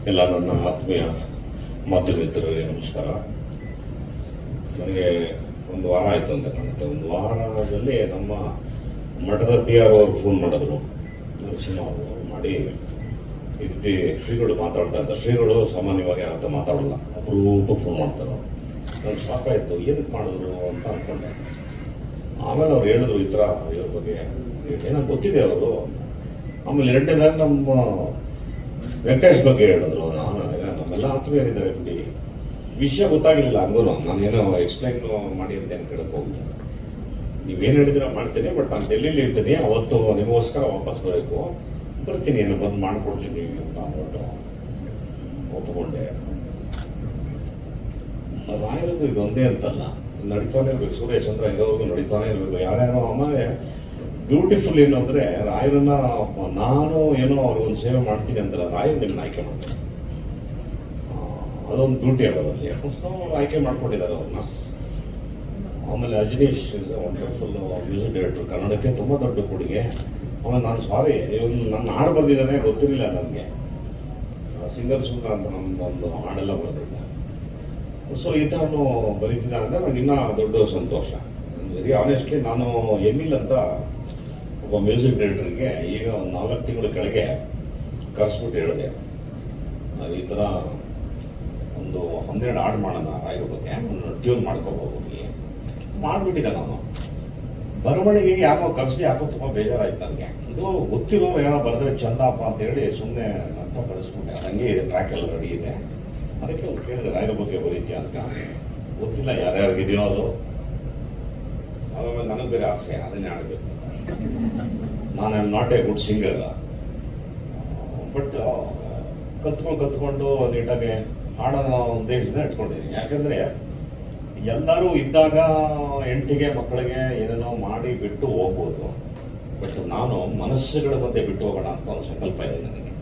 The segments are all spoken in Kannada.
ಎಲ್ಲ ನನ್ನ ಆತ್ಮೀಯ ಮಾಧ್ಯಮ ಮಿತ್ರರಿಗೆ ನಮಸ್ಕಾರ. ನನಗೆ ಒಂದು ವಾರ ಆಯಿತು ಅಂತ ಕಾಣುತ್ತೆ. ಒಂದು ವಾರದಲ್ಲಿ ನಮ್ಮ ಮಠದ PR ಅವರು ಫೋನ್ ಮಾಡಿದ್ರು, ನರಸಿಂಹ ಅವರು ಮಾಡಿ ಈ ರೀತಿ ಶ್ರೀಗಳು ಮಾತಾಡ್ತಾ ಇದ್ದಾರೆ. ಶ್ರೀಗಳು ಸಾಮಾನ್ಯವಾಗಿ ಅಂತ ಮಾತಾಡಲ್ಲ, ಅಪರೂಪಕ್ಕೆ ಫೋನ್ ಮಾಡ್ತಾರೆ. ನನಗೆ ಸಾಕಾಯಿತು, ಏನಕ್ಕೆ ಮಾಡಿದ್ರು ಅಂತ ಅಂದ್ಕೊಂಡೆ. ಆಮೇಲೆ ಅವ್ರು ಹೇಳಿದ್ರು ಈ ಥರ ಇವ್ರ ಬಗ್ಗೆ ಏನೋ ಗೊತ್ತಿದೆ ಅವರು. ಆಮೇಲೆ ಎರಡನೇದಾಗಿ ನಮ್ಮ ವೆಂಕಟೇಶ್ ಬಗ್ಗೆ ಹೇಳಿದ್ರು. ನಮ್ಮೆಲ್ಲ ಆತ್ಮೀಯರಿದ್ದಾರೆ ಬಿಡಿ, ವಿಷಯ ಗೊತ್ತಾಗಲಿಲ್ಲ ಹಂಗೂ. ನಾನೇನೋ ಎಕ್ಸ್ಪ್ಲೈನ್ ಮಾಡಿ ಅಂತ ಕೇಳಕ್ಕೆ ಹೋಗಿಲ್ಲ. ನೀವೇನು ಹೇಳಿದ್ರೆ ಮಾಡ್ತೀನಿ, ಬಟ್ ನಾನು ಡೆಲ್ಲಿಲಿ ಇರ್ತೀನಿ, ಅವತ್ತು ನಿಮಗೋಸ್ಕರ ವಾಪಸ್ ಬರಬೇಕು, ಬರ್ತೀನಿ, ಏನು ಬಂದು ಮಾಡಿಕೊಡ್ತೀನಿ ಅಂತ ಅಂದ್ಬಿಟ್ಟು ಒಪ್ಪಿಕೊಂಡೆ. ರಾಯರದು ಇದೊಂದೇ ಅಂತಲ್ಲ, ನಡೀತಾನೆ ಇರಬೇಕು. ಸೂರ್ಯಚಂದ್ರ ಇರೋದು ನಡೀತಾನೆ ಇರಬೇಕು. ಯಾರ್ಯಾರೋ ಆಮೇಲೆ ಬ್ಯೂಟಿಫುಲ್ ಏನು ಅಂದರೆ, ರಾಯರನ್ನ ನಾನು ಏನೋ ಅವ್ರಿಗೊಂದು ಸೇವೆ ಮಾಡ್ತೀನಿ ಅಂತಲ್ಲ, ರಾಯರು ನಿಮ್ಮನ್ನ ಆಯ್ಕೆ ಮಾಡ್ತಾರೆ. ಅದೊಂದು ಬ್ಯೂಟಿ ಅವರಲ್ಲಿ. ಸೊ ಆಯ್ಕೆ ಮಾಡ್ಕೊಂಡಿದ್ದಾರೆ ಅವ್ರನ್ನ. ಆಮೇಲೆ Ajaneesh is wonderful music director, ಕನ್ನಡಕ್ಕೆ ತುಂಬ ದೊಡ್ಡ ಕೊಡುಗೆ. ಆಮೇಲೆ ನಾನು ಸಾರಿ, ಇವನು ನನ್ನ ಹಾಡು ಬಂದಿದ್ದಾನೆ ಗೊತ್ತಿರಲಿಲ್ಲ ನನಗೆ. ಸಿಂಗಲ್ ಸುಂದರ ಅಂತ ನಮ್ಮದೊಂದು ಹಾಡೆಲ್ಲ ಬರೆದಿದ್ದೆ. ಸೊ ಈ ಥರನು ಬರೀತಿದ್ದ ಅಂದರೆ ನನಗೆ ಇನ್ನೂ ದೊಡ್ಡ ಸಂತೋಷ. ವೆರಿ ಆನೆಸ್ಟ್ಲಿ, ನಾನು ಎಮಿಲ್ ಅಂತ ಒಬ್ಬ ಮ್ಯೂಸಿಕ್ ಡೈರೆಕ್ಟರ್ಗೆ ಈಗ ಒಂದು 4 ತಿಂಗಳ ಕೆಳಗೆ ಕರೆಸ್ಬಿಟ್ಟು ಹೇಳಿದೆ, ಈ ಥರ ಒಂದು 12 ಹಾಡು ಮಾಡೋಣ ರಾಯರ ಬಗ್ಗೆ, ಟ್ಯೂನ್ ಮಾಡ್ಕೋಬೋದು. ಮಾಡಿಬಿಟ್ಟಿದ್ದೆ ನಾನು. ಬರವಣಿಗೆಗೆ ಯಾಕೋ ಕರೆಸಿ, ಯಾಕೋ ತುಂಬ ಬೇಜಾರಾಯ್ತು ನನಗೆ. ಇದು ಗೊತ್ತಿರೋರು ಏನೋ ಬರೆದ್ರೆ ಚಂದಪ್ಪ ಅಂತೇಳಿ ಸುಮ್ಮನೆ ಅಂತ ಕಳಿಸ್ಬಿಟ್ಟೆ. ಹಂಗೆ ಇದೆ, ಟ್ರ್ಯಾಕ್ ಎಲ್ಲ ರೆಡಿ ಇದೆ. ಅದಕ್ಕೆ ಅವ್ರು ಕೇಳಿದೆ, ರಾಯರ ಬಗ್ಗೆ ಬರೀತೀಯ ಅಂತ. ಗೊತ್ತಿಲ್ಲ ಯಾರ್ಯಾರಿಗಿದೆಯೋ ಅದು. ಆಮೇಲೆ ನನಗೆ ಬೇರೆ ಆಸೆ, ಅದನ್ನೇ ಆಡಬೇಕು. ನಾನು am not a good singer, but ಕತ್ಕೊಂಡು ನೀಟಾಗಿ ಹಾಡೋಣ ಉದ್ದೇಶದಿಂದ ಇಟ್ಕೊಂಡಿದ್ದೀನಿ. ಯಾಕಂದರೆ ಎಲ್ಲರೂ ಇದ್ದಾಗ ಹೆಂಡತಿಗೆ ಮಕ್ಕಳಿಗೆ ಏನೇನೋ ಮಾಡಿ ಬಿಟ್ಟು ಹೋಗ್ಬೋದು, ಬಟ್ ನಾನು ಮನಸ್ಸುಗಳ ಮಧ್ಯೆ ಬಿಟ್ಟು ಹೋಗೋಣ ಅಂತ ಒಂದು ಸಂಕಲ್ಪ ಇದೆ ನನಗೆ.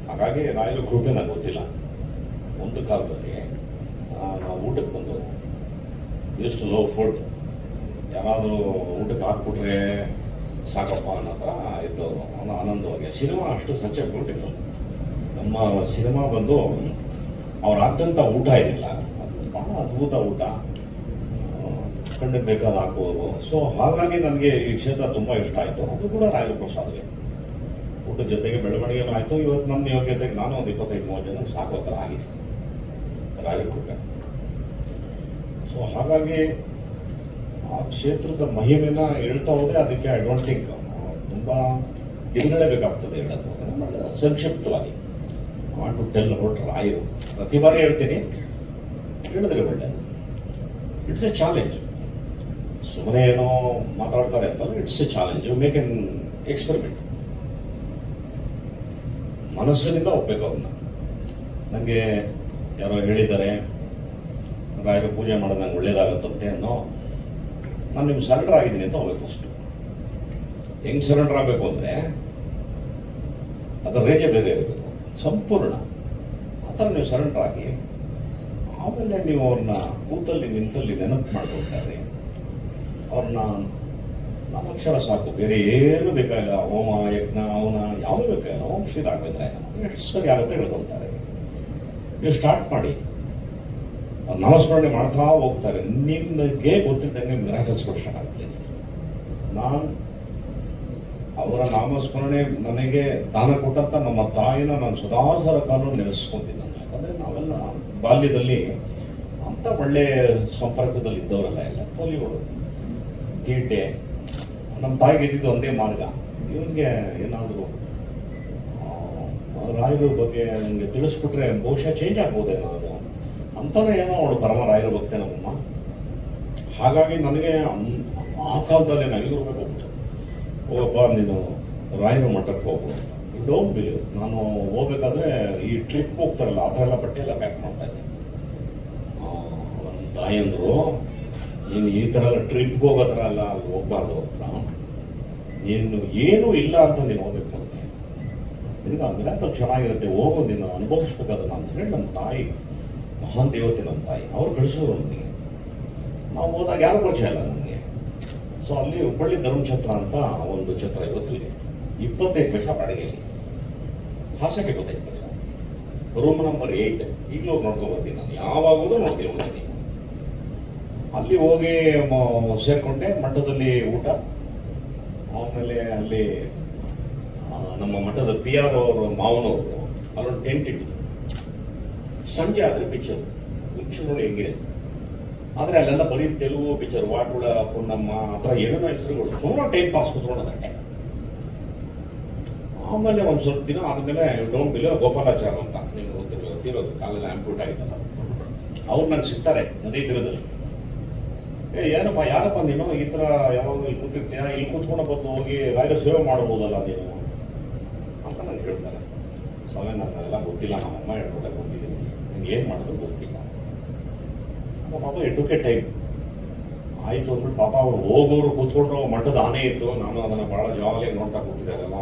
ಹಾಗಾಗಿ ರಾಯರ ಕೃಪೆ ನನಗೆ ಗೊತ್ತಿಲ್ಲ. ಒಂದು ಕಾಲದಲ್ಲಿ ನಾವು ಊಟಕ್ಕೆ ಬಂದು ಎಷ್ಟು ಲೋ ಫುಡ್, ಯಾರಾದರೂ ಊಟಕ್ಕೆ ಹಾಕ್ಬಿಟ್ರೆ ಸಾಕಪ್ಪ ಅನ್ನೋ ಥರ ಇದ್ದವರು. ಆನಂದವಾಗಿ ಸಿನಿಮಾ ಅಷ್ಟು ಸಚ್ ಎ ಬ್ಯೂಟಿಫುಲ್. ನಮ್ಮ ಸಿನಿಮಾ ಬಂದು ಅವ್ರು ಹಾಕ್ದಂಥ ಊಟ ಇರಲಿಲ್ಲ, ಭಾಳ ಅದ್ಭುತ ಊಟ, ಕಣ್ಣಿಗೆ ಬೇಕಾದ ಹಾಕುವರು. ಸೊ ಹಾಗಾಗಿ ನನಗೆ ಈ ಕ್ಷೇತ್ರ ತುಂಬ ಇಷ್ಟ ಆಯಿತು. ಅದು ಕೂಡ ರಾಯರ ಪ್ರಸಾದವೇ. ಊಟದ ಜೊತೆಗೆ ಬೆಳವಣಿಗೆನೂ ಆಯಿತು. ಇವತ್ತು ನನ್ನ ಯೋಗ್ಯತೆಗೆ ನಾನು ಒಂದು 25-30 ಜನ ಸಾಕೋ ಥರ ಆಗಿದೆ ರಾಯರ ಕೃಪೆ. ಸೊ ಹಾಗಾಗಿ ಆ ಕ್ಷೇತ್ರದ ಮಹಿಮೆನ ಹೇಳ್ತಾ ಹೋದರೆ ಅದಕ್ಕೆ ಐ ಡೋಂಟ್ ಥಿಂಕ್ ತುಂಬ ದಿನಗಳೇಬೇಕಾಗ್ತದೆ ಹೇಳೋದು. ಸಂಕ್ಷಿಪ್ತವಾಗಿ ವಾಂಟ್ ಟು ಟೆಲ್ ಅಬೌಟ್ ರಾಯರು. ಪ್ರತಿ ಬಾರಿ ಹೇಳ್ತೀನಿ, ಹೇಳಿದ್ರೆ ಒಳ್ಳೆಯದು. It's a challenge. ಸುಮ್ಮನೆ ಏನೋ ಮಾತಾಡ್ತಾರೆ ಅಂತಲ್ಲ, it's a challenge. You make an experiment. ಮನಸ್ಸಿನಿಂದ ಒಪ್ಪಬೇಕು ಅವ್ರನ್ನ. ನನಗೆ ಯಾರೋ ಹೇಳಿದ್ದಾರೆ ರಾಯರ ಪೂಜೆ ಮಾಡೋದು ನಂಗೆ ಒಳ್ಳೇದಾಗತ್ತಂತೆ ಅನ್ನೋ. ನಾನು ನಿಮ್ಗೆ ಸರೆಂಡರ್ ಆಗಿದ್ದೀನಿ ಅಂತ ಹೋಗ್ಬೇಕು ಫಸ್ಟು. ಹೆಂಗೆ ಸರೆಂಡರ್ ಆಗಬೇಕು ಅಂದರೆ ಅದರ ರೇಜೆ ಬೇರೆ ಇರಬೇಕು, ಸಂಪೂರ್ಣ. ಆ ಥರ ನೀವು ಸರೆಂಡರ್ ಆಗಿ ಆಮೇಲೆ ನೀವು ಅವ್ರನ್ನ ಕೂತಲ್ಲಿ ನಿಂತಲ್ಲಿ ನೆನಪು ಮಾಡ್ಕೊಳ್ತಾರೆ. ಅವ್ರನ್ನ ನಾಮಕ್ಷರ ಸಾಕು, ಬೇರೆ ಏನು ಬೇಕಾಗಿಲ್ಲ. ಹೋಮ ಯಜ್ಞ ಅವನ ಯಾವುದೂ ಬೇಕಾಗಿಲ್ಲ. ಓಂ ಶ್ರೀ ರಾಘವೇಂದ್ರ ಎಷ್ಟು ಸರಿ ಆಗುತ್ತೆ ಹೇಳ್ಕೊಳ್ತಾರೆ. ನೀವು ಸ್ಟಾರ್ಟ್ ಮಾಡಿ, ನಾಮಸ್ಮರಣೆ ಮಾಡ್ತಾ ಹೋಗ್ತಾರೆ. ನಿಮಗೆ ಗೊತ್ತಿದ್ದಂಗೆ ಮಿರಾಕಲ್ಸ್ಗಳು ಸ್ಟಾರ್ಟ್ ಆಗುತ್ತೆ. ನಾನು ಅವರ ನಾಮಸ್ಮರಣೆ ನನಗೆ ದಾನ ಕೊಟ್ಟಂತ ನಮ್ಮ ತಾಯಿನ ನಾನು ಸದಾಸರ ಕಾಲ ನೆನೆಸ್ಕೊಂತೀನಿ. ಯಾಕಂದರೆ ನಾವೆಲ್ಲ ಬಾಲ್ಯದಲ್ಲಿ ಅಂಥ ಒಳ್ಳೆ ಸಂಪರ್ಕದಲ್ಲಿ ಇದ್ದವರಲ್ಲ. ಎಲ್ಲ ಪೋಲಿಗಳು ತೀಟೆ. ನಮ್ಮ ತಾಯಿಗೆ ಇದ್ದಿದ್ದು ಒಂದೇ ಮಾರ್ಗ, ಇವನಿಗೆ ಏನಾದರೂ ರಾಯರ ಬಗ್ಗೆ ನನಗೆ ತಿಳಿಸ್ಬಿಟ್ರೆ ಬಹುಶಃ ಚೇಂಜ್ ಆಗ್ಬೋದೇನೋ ಅದು ಅಂತಾನೆ. ಏನೋ ಅವಳು ಪರಮ ರಾಯರ ಭಕ್ತೆ ನಮ್ಮಮ್ಮ. ಹಾಗಾಗಿ ನನಗೆ ಆ ಕಾಲದಲ್ಲಿ ನಾನು ಇದು ಹೋಗ್ಬಿಟ್ಟು, ಹೋಗಪ್ಪ ನೀನು ರಾಯರ ಮಠಕ್ಕೆ ಹೋಗು. ಯು ಡೋಂಟ್ ಬಿಲೀವ್, ನಾನು ಹೋಗ್ಬೇಕಾದ್ರೆ ಈ ಟ್ರಿಪ್ ಹೋಗ್ತಾರಲ್ಲ ಆ ಥರ ಎಲ್ಲ ಬಟ್ಟೆ ಎಲ್ಲ ಪ್ಯಾಕ್ ಮಾಡ್ತಾ ಇದ್ದೆ. ನನ್ನ ತಾಯಿಯಂದರು, ನೀನು ಈ ಥರ ಎಲ್ಲ ಟ್ರಿಪ್ಗೆ ಹೋಗೋ ಥರ ಎಲ್ಲ ಅಲ್ಲಿ ಹೋಗ್ಬಾರ್ದು ಅಂತ. ನೀನು ಏನೂ ಇಲ್ಲ ಅಂತ ನೀನು ಹೋಗ್ಬೇಕು ಅಂತ. ನಿನಗೆ ಆ ಮಿರಾಕಲ್ ಚೆನ್ನಾಗಿರುತ್ತೆ, ಹೋಗು, ನೀನು ಅನುಭವಿಸ್ಬೇಕದನ್ನ ಅಂತ ಹೇಳಿ ನಮ್ಮ ತಾಯಿ, ಮಹಾನ್ ದೇವತೆ ನಮ್ಮ ತಾಯಿ, ಅವ್ರು ಕಳಿಸೋರು ನಮಗೆ. ನಾವು ಹೋದಾಗ ಯಾರು ಪರಿಚಯ ಇಲ್ಲ ನನಗೆ. ಸೊ ಅಲ್ಲಿ ಹುಬ್ಬಳ್ಳಿ ಧರ್ಮಛತ್ರ ಅಂತ ಒಂದು ಛತ್ರ ಇವತ್ತು ಇದೆ. 25 ಪೈಸಾ ಬಾಡಿಗೆಯಲ್ಲಿ, ಹಾಸಕ್ಕೆ 25 ಪೈಸಾ. ರೂಮ್ ನಂಬರ್ 8 ಈಗಲೂ ನೋಡ್ಕೊಂಡು ಬರ್ತೀನಿ ನಾನು, ಯಾವಾಗೋದು ನೋಡ್ತೀನಿ ಹೋಗ್ತೀನಿ. ಅಲ್ಲಿ ಹೋಗಿ ಸೇರಿಕೊಂಡೆ, ಮಠದಲ್ಲಿ ಊಟ, ಆಮೇಲೆ ಅಲ್ಲಿ ನಮ್ಮ ಮಠದ PR ಅವರು ಮಾವನವರು ಅಲ್ಲೊಂದು ಟೆಂಟ್ ಇಟ್ಟಿದ್ರು. ಸಂಜೆ ಆದರೆ ಪಿಕ್ಚರ್ ನೋಡಿ ಹೆಂಗಿದೆ, ಆದರೆ ಅಲ್ಲೆಲ್ಲ ಬರೀ ತೆಲುಗು ಪಿಕ್ಚರ್, ವಾಟುಳ ಪುಣ್ಣಮ್ಮ ಆ ಥರ ಏನೇನೋ ಹೆಸರುಗಳು, ಸುಮ್ಮನೆ ಟೈಮ್ ಪಾಸ್ ಕೂತ್ಕೊಂಡಂತೆ. ಆಮೇಲೆ ಒಂದು ಸ್ವಲ್ಪ ದಿನ ಆದಮೇಲೆ ಡೋಂಟ್ ಬಿಲೋ ಗೋಪಾಲಾಚಾರ ಅಂತ, ನೀವು ಗೊತ್ತಿರೋದು ಕಾಲೆಲ್ಲ ಆಂಪ್ಯೂಟ್ ಆಗಿತ್ತಲ್ಲ, ಅವ್ರು ನನಗೆ ಸಿಗ್ತಾರೆ ನದಿ ತೀರದಲ್ಲಿ. ಏನಪ್ಪ ಯಾರಪ್ಪ ನೀನು ಈ ಥರ ಯಾವಾಗ ಇಲ್ಲಿ ಕೂತಿರ್ತೀಯ, ಇಲ್ಲಿ ಕೂತ್ಕೊಂಡು ಬಂದು ಹೋಗಿ ರಾಯರ ಸೇವೆ ಮಾಡ್ಬೋದಲ್ಲ ನೀನು ಅಂತ ನನಗೆ ಹೇಳ್ತಾರೆ. ಸಮಯ ನನಗೆಲ್ಲ ಗೊತ್ತಿಲ್ಲ, ನಮ್ಮಮ್ಮ ಹೇಳ್ಕೊಟ್ಟೆ ಬಂದಿದ್ದೀನಿ, ನಿಮ್ಗೆ ಏನು ಮಾಡೋದು ಗೊತ್ತಿಲ್ಲ. ಪಾಪ ಎಡ್ಯುಕೇಟ್ ಟೈಮ್ ಆಯಿತು ಅಂದ್ಬಿಟ್ಟು ಪಾಪ ಅವ್ರು ಹೋಗೋರು ಕೂತ್ಕೊಂಡ್ರು, ಮಠದ ಆನೆ ಇತ್ತು, ನಾನು ಅದನ್ನು ಭಾಳ ಜಾಲಿಯಾಗಿ ನೋಡ್ತಾ ಕೂತಿದ್ದಾರಲ್ಲ,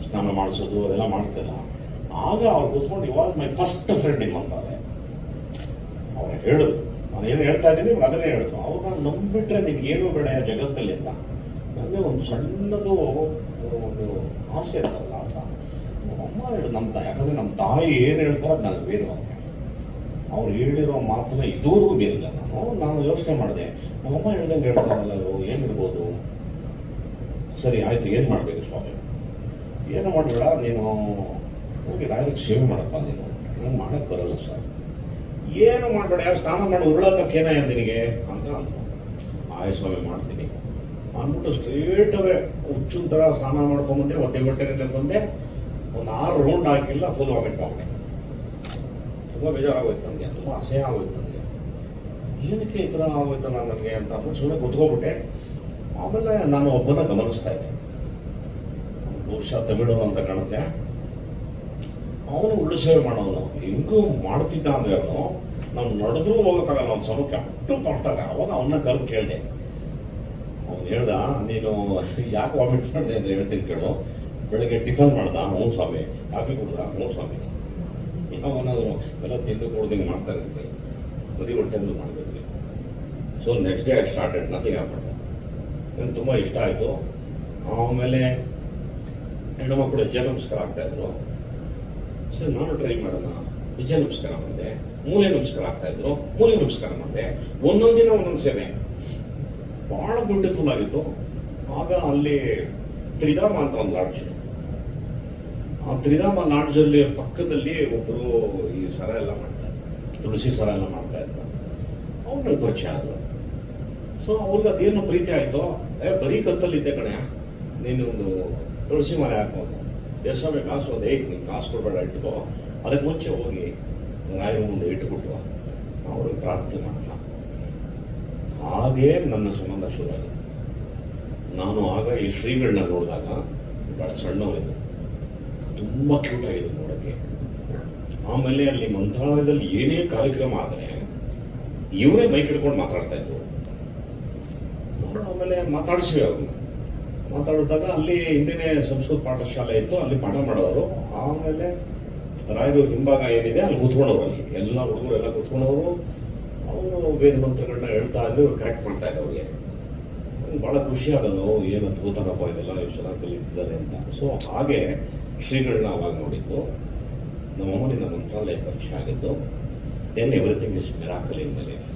ಸ್ನಾನ ಮಾಡಿಸೋದು ಅದೆಲ್ಲ ಮಾಡ್ತಿಲ್ಲ. ಆಗ ಅವ್ರು ಕೂತ್ಕೊಂಡು ಇವಾಗ ಮೈ ಫಸ್ಟ್ ಫ್ರೆಂಡ್ ನಿಮ್ಮಂತಾರೆ ಅವ್ರು ಹೇಳಿದ್ರು. ನಾನು ಏನು ಹೇಳ್ತಾ ಇದ್ದೀನಿ ಇವ್ರು ಅದನ್ನೇ ಹೇಳಿದ್ರು. ಅವ್ರು ನಾನು ನಂಬಿಟ್ರೆ ನಿಮ್ಗೇನು ಬೇಡ ಜಗತ್ತಲ್ಲಿ ಅಂತ. ನನಗೆ ಒಂದು ಸಣ್ಣದು ಒಂದು ಆಸೆ ಇರ್ತಲ್ಲ, ಆಸ ಅಮ್ಮ ಹೇಳು ನಮ್ಮ ಯಾಕಂದರೆ ನಮ್ಮ ತಾಯಿ ಏನು ಹೇಳ್ತಾರೆ ಅದು ನನಗೆ ಬೇರೆ. ಅವ್ರು ಹೇಳಿರೋ ಮಾತನ್ನ ಇದುವರೆಗೂ ಬೇರಿಲ್ಲ. ನಾನು ಯೋಚನೆ ಮಾಡಿದೆ, ನಮ್ಮಮ್ಮ ಹೇಳ್ದಂಗೆ ಹೇಳ್ತಾರಲ್ಲ ಇವರು ಏನಿರ್ಬೋದು. ಸರಿ ಆಯಿತು, ಏನು ಮಾಡಬೇಕು ಸ್ವಾಮಿ, ಏನು ಮಾಡಬೇಡ, ನೀನು ಹೋಗಿ ರಾಯರಿಗೆ ಸೇವೆ ಮಾಡಪ್ಪ, ನೀನು ನಂಗೆ ಮಾಡೋಕ್ಕೆ ಬರಲ್ಲ ಸರ್, ಏನು ಮಾಡಬೇಡ, ಯಾವ ಸ್ನಾನ ಮಾಡಿ ಉರುಳೋಕೆ ಏನಾಯ ನಿನಗೆ ಅಂತ ಅಂದರು. ಆಯ್ತು ಸ್ವಾಮಿ ಮಾಡ್ತೀನಿ ಅಂದ್ಬಿಟ್ಟು ಸ್ಟ್ರೇಟವೇ ಹುಚ್ಚಿನ ಥರ ಸ್ನಾನ ಮಾಡ್ಕೊಂಬಂದೆ, ಒದ್ದೆ ಬಟ್ಟೆ ಬಂದೆ, ಒಂದು 6 ರೌಂಡ್ ಹಾಕಿಲ್ಲ, ಫುಲ್ ವಾಮಿಟ್ ಮಾಡಿದೆ. ತುಂಬ ಬೇಜಾರಾಗೋಯ್ತು ನನಗೆ, ತುಂಬ ಅಸಹ್ಯ ಆಗೋಯ್ತು ನನಗೆ. ಏನಕ್ಕೆ ಈ ಥರ ಆಗೋಯ್ತಲ್ಲ ನನಗೆ ಅಂತ ಅಂದ್ಬಿಟ್ಟು ಸುಮ್ಮನೆ ಕುತ್ಕೊಬಿಟ್ಟೆ. ಆಮೇಲೆ ನಾನು ಒಬ್ಬನ ಗಮನಿಸ್ತಾ ಇದ್ದೆ, ಬಹುಶಃ ತಮಿಳು ಅಂತ ಕಾಣುತ್ತೆ, ಅವನು ಉರುಳು ಸೇವೆ ಮಾಡೋನು, ಹೆಂಗೂ ಮಾಡ್ತಿದ್ದ ಅಂದರೆ ಅವನು ನಾವು ನಡೆದ್ರೂ ಹೋಗೋಕ್ಕಾಗಲ್ಲ ಒಂದು ಸಮಕ್ಕೆ ಅಷ್ಟು ಫಾಸ್ಟಾಗ. ಅವಾಗ ಅವನ್ನ ಕರೆದು ಕೇಳಿದೆ. ಅವನು ಹೇಳ್ದ, ನೀನು ಯಾಕೆ ವಾಮಿಟ್ ಮಾಡಿದೆ ಅಂತ ಹೇಳ್ತೀನಿ ಕೇಳು, ಬೆಳಗ್ಗೆ ಟಿಫನ್ ಮಾಡ್ದ, ಹ್ಞೂ ಸ್ವಾಮಿ, ಕಾಫಿ ಕುಡ್ದ, ಹ್ಞೂ ಸ್ವಾಮಿ, ಅವನಾದ್ರು ಎಲ್ಲ ತಿಂದು ಕೊಡ್ದಂಗೆ ಮಾಡ್ತಾ ಇರ್ತೀನಿ, ಬರೀ ಹೊಟ್ಟೆಂದು ಮಾಡಬೇಕು. So next day I started nothing happened. ನನಗೆ ತುಂಬ ಇಷ್ಟ ಆಯಿತು. ಆಮೇಲೆ ಹೆಣ್ಣು ಮಕ್ಕಳು ಹೆಜ್ಜೆ ನಮಸ್ಕಾರ ಆಗ್ತಾಯಿದ್ರು. ಸರ್ ನಾನು ಟ್ರೈ ಮಾಡೋಣ, ಹೆಜ್ಜೆ ನಮಸ್ಕಾರ ಮಾಡಿದೆ, ಮೂಲೆ ನಮಸ್ಕಾರ ಆಗ್ತಾಯಿದ್ರು, ಮೂಲೆ ನಮಸ್ಕಾರ ಮಾಡಿದೆ, ಒಂದೊಂದು ದಿನ ಒಂದೊಂದು ಸೇವೆ, ಭಾಳ ಬ್ಯೂಟಿಫುಲ್ ಆಗಿತ್ತು. ಆಗ ಅಲ್ಲಿ ತ್ರಿಧಾಮ ಅಂತ ಒಂದು ಲಾಡ್ಜ್, ಆ ತ್ರಿಧಾಮ ಲಾಡ್ಜಲ್ಲಿ ಪಕ್ಕದಲ್ಲಿ ಒಬ್ಬರು ಈ ಸರ ಎಲ್ಲ ಮಾಡ್ತಾರೆ, ತುಳಸಿ ಸರ ಎಲ್ಲ ಮಾಡ್ತಾ ಇದ್ರು. ಅವ್ರು ನನಗೆ ಪರಿಚಯ ಆದರು. ಸೊ ಅವ್ರಿಗೆ ಅದೇನು ಪ್ರೀತಿ ಆಯಿತು, ಬರೀ ಕತ್ತಲ್ಲಿದ್ದೆ ಕಣೆ, ನೀನೊಂದು ತುಳಸಿ ಮನೆ ಹಾಕೋದು, ಎಷ್ಟೇ ಕಾಸು ಒಂದು ನೀನು ಕಾಸು ಕೊಡಬೇಡ, ಇಟ್ಕೋ, ಅದಕ್ಕೆ ಮುಂಚೆ ಹೋಗಿ ರಾಯರ ಮುಂದೆ ಇಟ್ಟುಬಿಟ್ಟು ಅವ್ರಿಗೆ ಪ್ರಾರ್ಥನೆ ಮಾಡಲ್ಲ. ಹಾಗೇ ನನ್ನ ಸಂಬಂಧ ಶುರುವಾಗಿದೆ. ನಾನು ಆಗ ಈ ಶ್ರೀಗಳನ್ನ ನೋಡಿದಾಗ ಭಾಳ ಸಣ್ಣವರಿದ್ದೆ, ತುಂಬ ಕ್ಯೂಟ್ ಆಗಿದೆ ನೋಡೋಕ್ಕೆ. ಆಮೇಲೆ ಅಲ್ಲಿ ಮಂತ್ರಾಲಯದಲ್ಲಿ ಏನೇ ಕಾರ್ಯಕ್ರಮ ಆದರೆ ಇವರೇ ಮೈಕ್ ಹಿಡ್ಕೊಂಡು ಮಾತಾಡ್ತಾ ಇದ್ರು. ಆಮೇಲೆ ಮಾತಾಡಿಸಿವಿ ಅವ್ರನ್ನ. ಮಾತಾಡಿದಾಗ ಅಲ್ಲಿ ಹಿಂದಿನೇ ಸಂಸ್ಕೃತ ಪಾಠಶಾಲೆ ಇತ್ತು, ಅಲ್ಲಿ ಪಾಠ ಮಾಡೋರು. ಆಮೇಲೆ ರಾಯರು ಹಿಂಭಾಗ ಏನಿದೆ ಅಲ್ಲಿ ಕೂತ್ಕೊಂಡವ್ರು, ಅಲ್ಲಿ ಎಲ್ಲ ಹುಡುಗರು ಎಲ್ಲ ಕೂತ್ಕೊಂಡವರು. ಅವರು ವೇದ ಮಂತ್ರಗಳನ್ನ ಹೇಳ್ತಾ ಇದ್ರು, ಇವ್ರು ಕರೆಕ್ಟ್ ಮಾಡ್ತಾ ಇದ್ರು. ಅವ್ರಿಗೆ ಭಾಳ ಖುಷಿ ಆಗೋದು, ಏನು ಅದ್ಭುತನಪ್ಪ ಇದೆಲ್ಲ ಎಷ್ಟು ಚೆನ್ನಾಗಿ ಕಲಿತಿದ್ದಾರೆ ಅಂತ. ಸೊ ಹಾಗೆ ಶ್ರೀಗಳನ್ನ ಅವಾಗ ನೋಡಿದ್ದು, ನಮ್ಮಮ್ಮನಿಂದ ಮಂತ್ರಾಲಯ ಪರಿಚಯ ಆಗಿದ್ದು. Then everything is miracle in my life.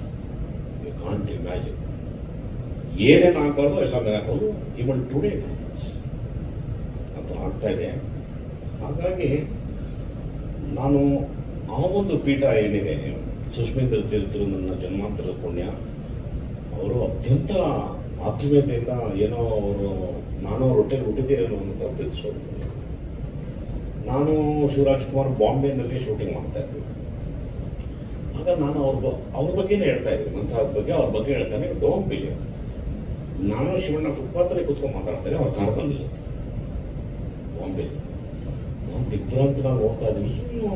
You can't imagine. ಏನೇನು ಆಗಬಾರ್ದು ಎಲ್ಲ ಮಿರಾಕಲ್, ಇವನ್ ಟುಡೇ ಅಂತ ಆಗ್ತಾ ಇದೆ. ಹಾಗಾಗಿ ನಾನು ಆ ಒಂದು ಪೀಠ ಏನಿದೆ, ಸುಷ್ಮಿಂದ್ರ ತೀರ್ಥರು ನನ್ನ ಜನ್ಮಾಂತರದ ಪುಣ್ಯ, ಅವರು ಅತ್ಯಂತ ಆತ್ಮೀಯತೆಯಿಂದ ಏನೋ ಅವರು ನಾನು ಅವ್ರ ಹೊಟ್ಟೆಗೆ ಹುಟ್ಟಿದ್ದೀರೇನೋ ಅಂತ ಪ್ರೀತಿಸೋದು. ನಾನು ಶಿವರಾಜ್ ಕುಮಾರ್ ಬಾಂಬೆನಲ್ಲಿ ಶೂಟಿಂಗ್ ಮಾಡ್ತಾ ಇದ್ವಿ. ಆಗ ನಾನು ಅವ್ರ ಬಗ್ಗೆನೇ ಹೇಳ್ತಾ ಇದ್ದೆ, ಮಂತ್ರಾಲಯದ ಬಗ್ಗೆ, ಅವ್ರ ಬಗ್ಗೆ ಹೇಳ್ತಾನೆ. ಡೋಂಟ್ ಬಿಲೀವ್, ನಾನು ಶಿವಣ್ಣ ಫುಟ್ಪಾತಲ್ಲಿ ಕೂತ್ಕೊಂಡು ಮಾತಾಡ್ತೇನೆ, ಅವ್ರು ಕಾರ್ ಬಂದಿಲ್ಲ ಬಾಂಬೆಲಿ. ನಾನು ದಿಗ್ಭ್ರಾಂತ ನಾನು ಹೋಗ್ತಾ ಇದ್ವಿ, ಇನ್ನು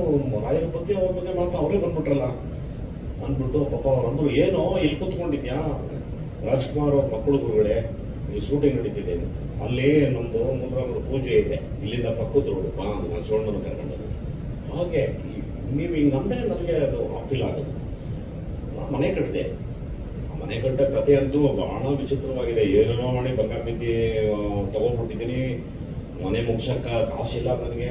ರಾಯರ ಬಗ್ಗೆ ಅವ್ರ ಬಗ್ಗೆ ಮಾತ್ರ ಅವರೇ ಬಂದ್ಬಿಟ್ರಲ್ಲ ಅಂದ್ಬಿಟ್ಟು ಪಾಪ ಅವ್ರು ಅಂದರು, ಏನೋ ಇಲ್ಲಿ ಕೂತ್ಕೊಂಡಿದ್ಯಾ, ರಾಜ್ಕುಮಾರ್ ಅವ್ರ ಮಕ್ಕಳು ಗುರುಗಳೇ, ಈ ಶೂಟಿಂಗ್ ನಡೀತಿದೆ, ಅಲ್ಲಿ ನಮ್ಮದು ಮುದ್ರಾಮರ ಪೂಜೆ ಇದೆ, ಇಲ್ಲಿಂದ ಪಕ್ಕದ ರೋಡು ಬಾ, ನಾನು ಶಿವಣ್ಣನ ಕರ್ಕೊಂಡದ್ದು. ಹಾಗೆ ನೀವು ಹಿಂಗಂದರೆ ನನಗೆ ಅದು ಫೀಲ್ ಆಗೋದು. ನಾನು ಮನೆ ಕಟ್ಟಿದೆ, ಮನೆ ಕಟ್ಟ ಕಥೆ ಅಂತೂ ಬಹಳ ವಿಚಿತ್ರವಾಗಿದೆ. ಏನೇನೋ ಮಾಡಿ ಬಂಗಾರ ಬಿದ್ದು ತಗೊಂಡ್ಬಿಟ್ಟಿದ್ದೀನಿ, ಮನೆ ಮುಗ್ಸಕ್ಕೆ ಕಾಸಿಲ್ಲ ನನಗೆ.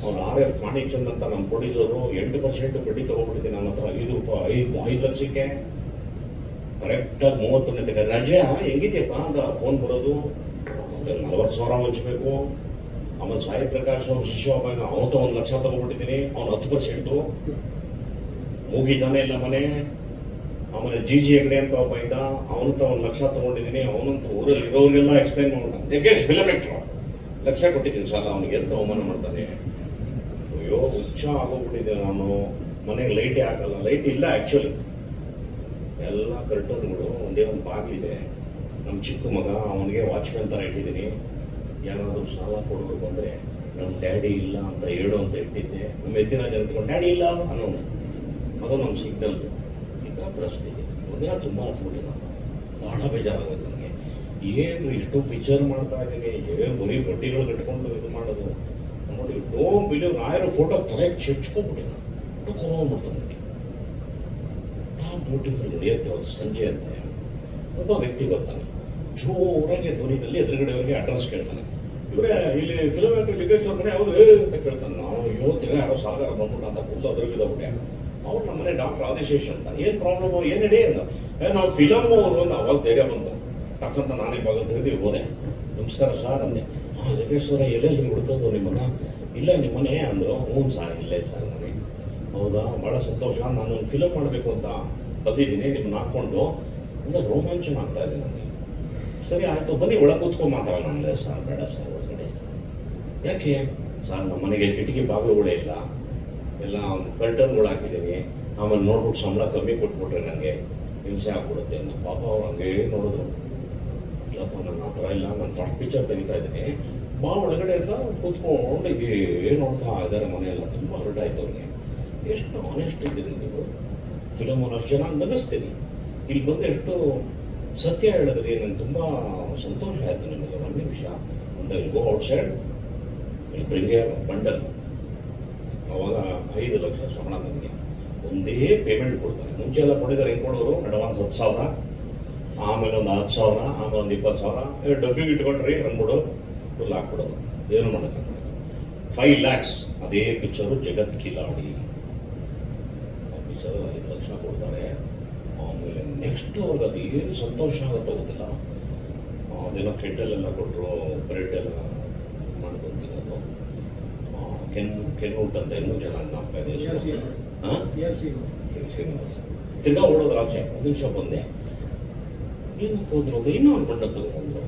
ಅವ್ನು RF ಮಾಣಿಕ್ಚಂದ್ ಅಂತ ನಮ್ಮ ಪ್ರೊಡ್ಯೂಸರು 8% ಬಡ್ಡಿ ತೊಗೊಬಿಟ್ಟಿದ್ದೀನಿ ನನ್ನ ಹತ್ರ 5 ಲಕ್ಷಕ್ಕೆ ಕರೆಕ್ಟಾಗಿ 31 ತೆಗೆ ರಜೆ ಹೆಂಗಿದೆಯಪ್ಪ ಅಂತ ಫೋನ್ ಬರೋದು. 40,000 ಹಂಚ್ಬೇಕು. ಆಮೇಲೆ ಸಾಯಿ ಪ್ರಕಾಶ್ ಅವ್ರ ಶಿಷ್ಯ ಒಬ್ಬ ಅವತ್ತ 1 ಲಕ್ಷ ತಗೊಬಿಟ್ಟಿದ್ದೀನಿ, ಅವ್ನು 10%. ಮುಗಿತಾನೆ ಇಲ್ಲ ಮನೆ. ಆಮೇಲೆ ಜಿ ಹೆಗ್ಡೆ ಅಂತ ಒಬ್ಬ ಇದ್ದ, ಅವನಂತ 1 ಲಕ್ಷ ತಗೊಂಡಿದ್ದೀನಿ. ಅವನಂತ ಊರಲ್ಲಿ ಇರೋರಿಗೆಲ್ಲ ಎಕ್ಸ್ಪ್ಲೈನ್ ಮಾಡ್ಬಿಟ್ಟು ಜಗ್ಗೇಶ್ ಫಿಲಮ್ ಆಕ್ಟ್ರು ಲಕ್ಷ ಕೊಟ್ಟಿದ್ದೀನಿ ಸಾಲ, ಅವನಿಗೆ ಎಂತ ಅವಮಾನ ಮಾಡ್ತಾನೆ. ಅಯ್ಯೋ ಹುಚ್ಚ ಆಗೋಗ್ಬಿಟ್ಟಿದ್ದೆ ನಾನು. ಮನೆಗೆ ಲೈಟೇ ಹಾಕಲ್ಲ, ಲೈಟ್ ಇಲ್ಲ ಆ್ಯಕ್ಚುಲಿ. ಎಲ್ಲ ಕರ್ಟನ್ಗಳು, ಒಂದೇ ಒಂದು ಬಾಗಿಲಿದೆ. ನಮ್ಮ ಚಿಕ್ಕ ಮಗ, ಅವನಿಗೆ ವಾಚ್ಮ್ಯಾನ್ ಥರ ಇಟ್ಟಿದ್ದೀನಿ. ಏನಾದರೂ ಸಾಲ ಕೊಡೋರು ಬಂದರೆ ನಮ್ಮ ಡ್ಯಾಡಿ ಇಲ್ಲ ಅಂತ ಹೇಳು ಅಂತ ಇಟ್ಟಿದ್ದೆ. ನಮ್ಮ ಎತ್ತಿನ ಜನ ಡ್ಯಾಡಿ ಇಲ್ಲ ಅನ್ನೋನು, ಅದು ನಮ್ಮ ಸಿಗ್ನಲ್. ಈಗ ಪ್ರಶ್ನೆ ಇದೆ. ಒಂದಿನ ತುಂಬ ಹತ್ಬಿಟ್ಟು ನಾನು ಭಾಳ ಬೇಜಾರಾಗುತ್ತೆ ನನಗೆ. ಏನು ಇಷ್ಟು ಪಿಕ್ಚರ್ ಮಾಡ್ತಾ ಇದ್ದೀನಿ, ಏನು ಬರೀ ಬಡ್ಡಿಗಳು ಕಟ್ಕೊಂಡು ಇದು ಮಾಡೋದು ನೋಡಿ. ಡೋಂಟ್ ಬಿಲೀವ್, ಆಯಿರೋ ಫೋಟೋ ತಲೆಗೆ ಚೆಚ್ಕೊಂಡ್ಬಿಟ್ಟೆ ನಾನು. ಟುಕೊಂಡ್ಬಿಡ್ತಾನೆ ಬ್ಯೂಟಿಫುಲ್ ನಡೆಯುತ್ತೆ. ಅವ್ರು ಸಂಜೆ ಅಂತೆ ಒಬ್ಬ ವ್ಯಕ್ತಿ ಬರ್ತಾನೆ, ಜೋರಾಗಿ ಧ್ವನಿಯಲ್ಲಿ ಎದುರುಗಡೆಯವರಿಗೆ ಅಡ್ರೆಸ್ ಕೇಳ್ತಾನೆ. ಇವರೇ ಇಲ್ಲಿ ಫಿಲಮ್ ಆಕ್ಟರ್ ಲಿಂಗೇಶ್ ಅವ್ರ ಮನೆ ಯಾವುದು ಅಂತ ಕೇಳ್ತಾನೆ. ನಾವು ಯೋಚನೆ ಯಾರೋ ಸಾಗರ ಬಂದ್ಬಿಟ್ಟು ಅಂತ ಫುಲ್ ಅದ್ರಗಿದ್ಬಿಟ್ಟೆ. ಅವ್ರು ನಮ್ಮ ಮನೆ ಡಾಕ್ಟರ್ ಆದಿಶೇಷ್ ಅಂತ. ಏನು ಪ್ರಾಬ್ಲಮ್, ಏನು ನಡಿ ಅಂತ. ನಾವು ಫಿಲಮ್ ಅವರು ಅವಾಗ ಧೈರ್ಯ ಬಂತು ತಕ್ಕಂತ ನಾನೇ ಭಾಗ ತೆಗೆದು ಹೋದೆ. ನಮಸ್ಕಾರ ಸರ್ ಅಂದೆ. ಲಿಂಗೇಶ್ ಅವರ ಎಲ್ಲೆಲ್ಲಿ ಹುಡ್ಕೋದು ನಿಮ್ಮನ್ನ? ಇಲ್ಲ ನಿಮ್ಮನೆ ಅಂದರು. ಹ್ಞೂ ಸರ್ ಇಲ್ಲೇ ಸರ್ ಮನೆ. ಹೌದಾ, ಭಾಳ ಸಂತೋಷ. ನಾನು ಒಂದು ಫಿಲಮ್ ಮಾಡಬೇಕು ಅಂತ ಬಂದಿದ್ದೀನಿ, ನಿಮ್ಮನ್ನ ಹಾಕ್ಕೊಂಡು ಅಂದರೆ ರೋಮಾಂಚನ ಆಗ್ತಾ ಇದೆ ನನಗೆ. ಸರಿ ಆಯಿತು ಬನ್ನಿ ಒಳಗೆ ಕೂತ್ಕೊಂಡು ಮಾತಾಡೋಣ ಅಂದರೆ. ಸರ್ ಬೇಡ ಸರ್ ಹೊರಗಡೆ. ಯಾಕೆ ಸರ್? ನಮ್ಮ ಮನೆಗೆ ಕಿಟಕಿ ಬಾಗಿಲುಗಳೇ ಇಲ್ಲ, ಎಲ್ಲ ಕರ್ಟನ್ಗಳು ಹಾಕಿದ್ದೀನಿ. ಆಮೇಲೆ ನೋಡ್ಬಿಟ್ಟು ಸಂಬಳ ಕಮ್ಮಿ ಕೊಟ್ಬಿಟ್ರೆ ನನಗೆ ಹಿಂಸೆ ಆಗ್ಬಿಡುತ್ತೆ ಅಂತ. ಪಾಪ ಅವ್ರು ಹಂಗೆ ನೋಡಿದ್ರು. ಇಲ್ಲಪ್ಪ ನನ್ನ ಹತ್ರ ಇಲ್ಲ, ನಾನು ಫಸ್ಟ್ ಪಿಕ್ಚರ್ ತೆಗಿತಾ ಇದ್ದೀನಿ, ಬಾ ಒಳಗಡೆ ಅಂತ ಕೂತ್ಕೊಂಡು ಹೀಗೆ ನೋಡ್ತಾ ಇದ್ದಾರೆ. ಮನೆಯೆಲ್ಲ ತುಂಬ ಹೊರಟಾಯ್ತು ಅವ್ರಿಗೆ. ಎಷ್ಟು ಆನೆಸ್ಟ್ ಇದ್ದೀರಿ ನೀವು, ಫಿಲಮನ್ನು ಅಷ್ಟು ಚೆನ್ನಾಗಿ ನಗಿಸ್ತೀನಿ. ಇಲ್ಲಿ ಬಂದು ಎಷ್ಟು ಸತ್ಯ ಹೇಳಿದ್ರಿ, ನನಗೆ ತುಂಬ ಸಂತೋಷ ಆಯಿತು. ನಿಮಗೆ ಒಂದು ನಿಮಿಷ ಅಂತ ಗೋ ಔಟ್ಸೈಡ್ ಇಲ್ಲಿ ಬೆಳಿಗ್ಗೆ ಬಂಡಲ್. ಅವಾಗ 5 ಲಕ್ಷ ಶ್ರವಣ ನನಗೆ ಒಂದೇ ಪೇಮೆಂಟ್ ಕೊಡ್ತಾರೆ. ಮುಂಚೆ ಎಲ್ಲ ಕೊಟ್ಟಿದ್ದಾರೆ. ಹೆಂಗೆ ಕೊಡೋರು? ಅಡ್ವಾನ್ಸ್ 10,000, ಆಮೇಲೆ ಒಂದು 10,000, ಆಮೇಲೆ ಒಂದು 20,000 ಡಬ್ಬಿಗೆ ಇಟ್ಕೊಂಡ್ರಿ ಅಂದ್ಬಿಡು ಫುಲ್ ಹಾಕ್ಬಿಡೋದು. ಏನು ಮಾಡೋಕ್ಕೆ 5 lakhs. ಅದೇ ಪಿಕ್ಚರು ಜಗತ್ ಕಿಲಾಡಿ. ಆ ಪಿಕ್ಚರ್ 5 ಲಕ್ಷ ಕೊಡ್ತಾರೆ. ಆಮೇಲೆ ನೆಕ್ಸ್ಟ್ ಅವ್ರಿಗೆ ಅದು ಏನು ಸಂತೋಷ ಆಗುತ್ತೋ ಗೊತ್ತಿಲ್ಲ. ಅದೆಲ್ಲ ಕೆಟ್ಟಲೆಲ್ಲ ಕೊಟ್ಟರು, ಬ್ರೆಡ್ ಎಲ್ಲ ಮಾಡ್ಕೊಂಡು ತಿನ್ನೋದು. ಕೆನ್ನೂಟ್ ಅಂತ ಇನ್ನೂ ಜನ ನಾಲ್ಕೈದು ತಿರ್ಗಾ ಓಡೋದು ಆಚೆ. 1 ನಿಮಿಷ ಬಂದೆ. ಏನು ಹೋದ್ರು, ಇನ್ನೂ ಒಂದು ಬಂಡ ತಗೊಂಡ್ರು.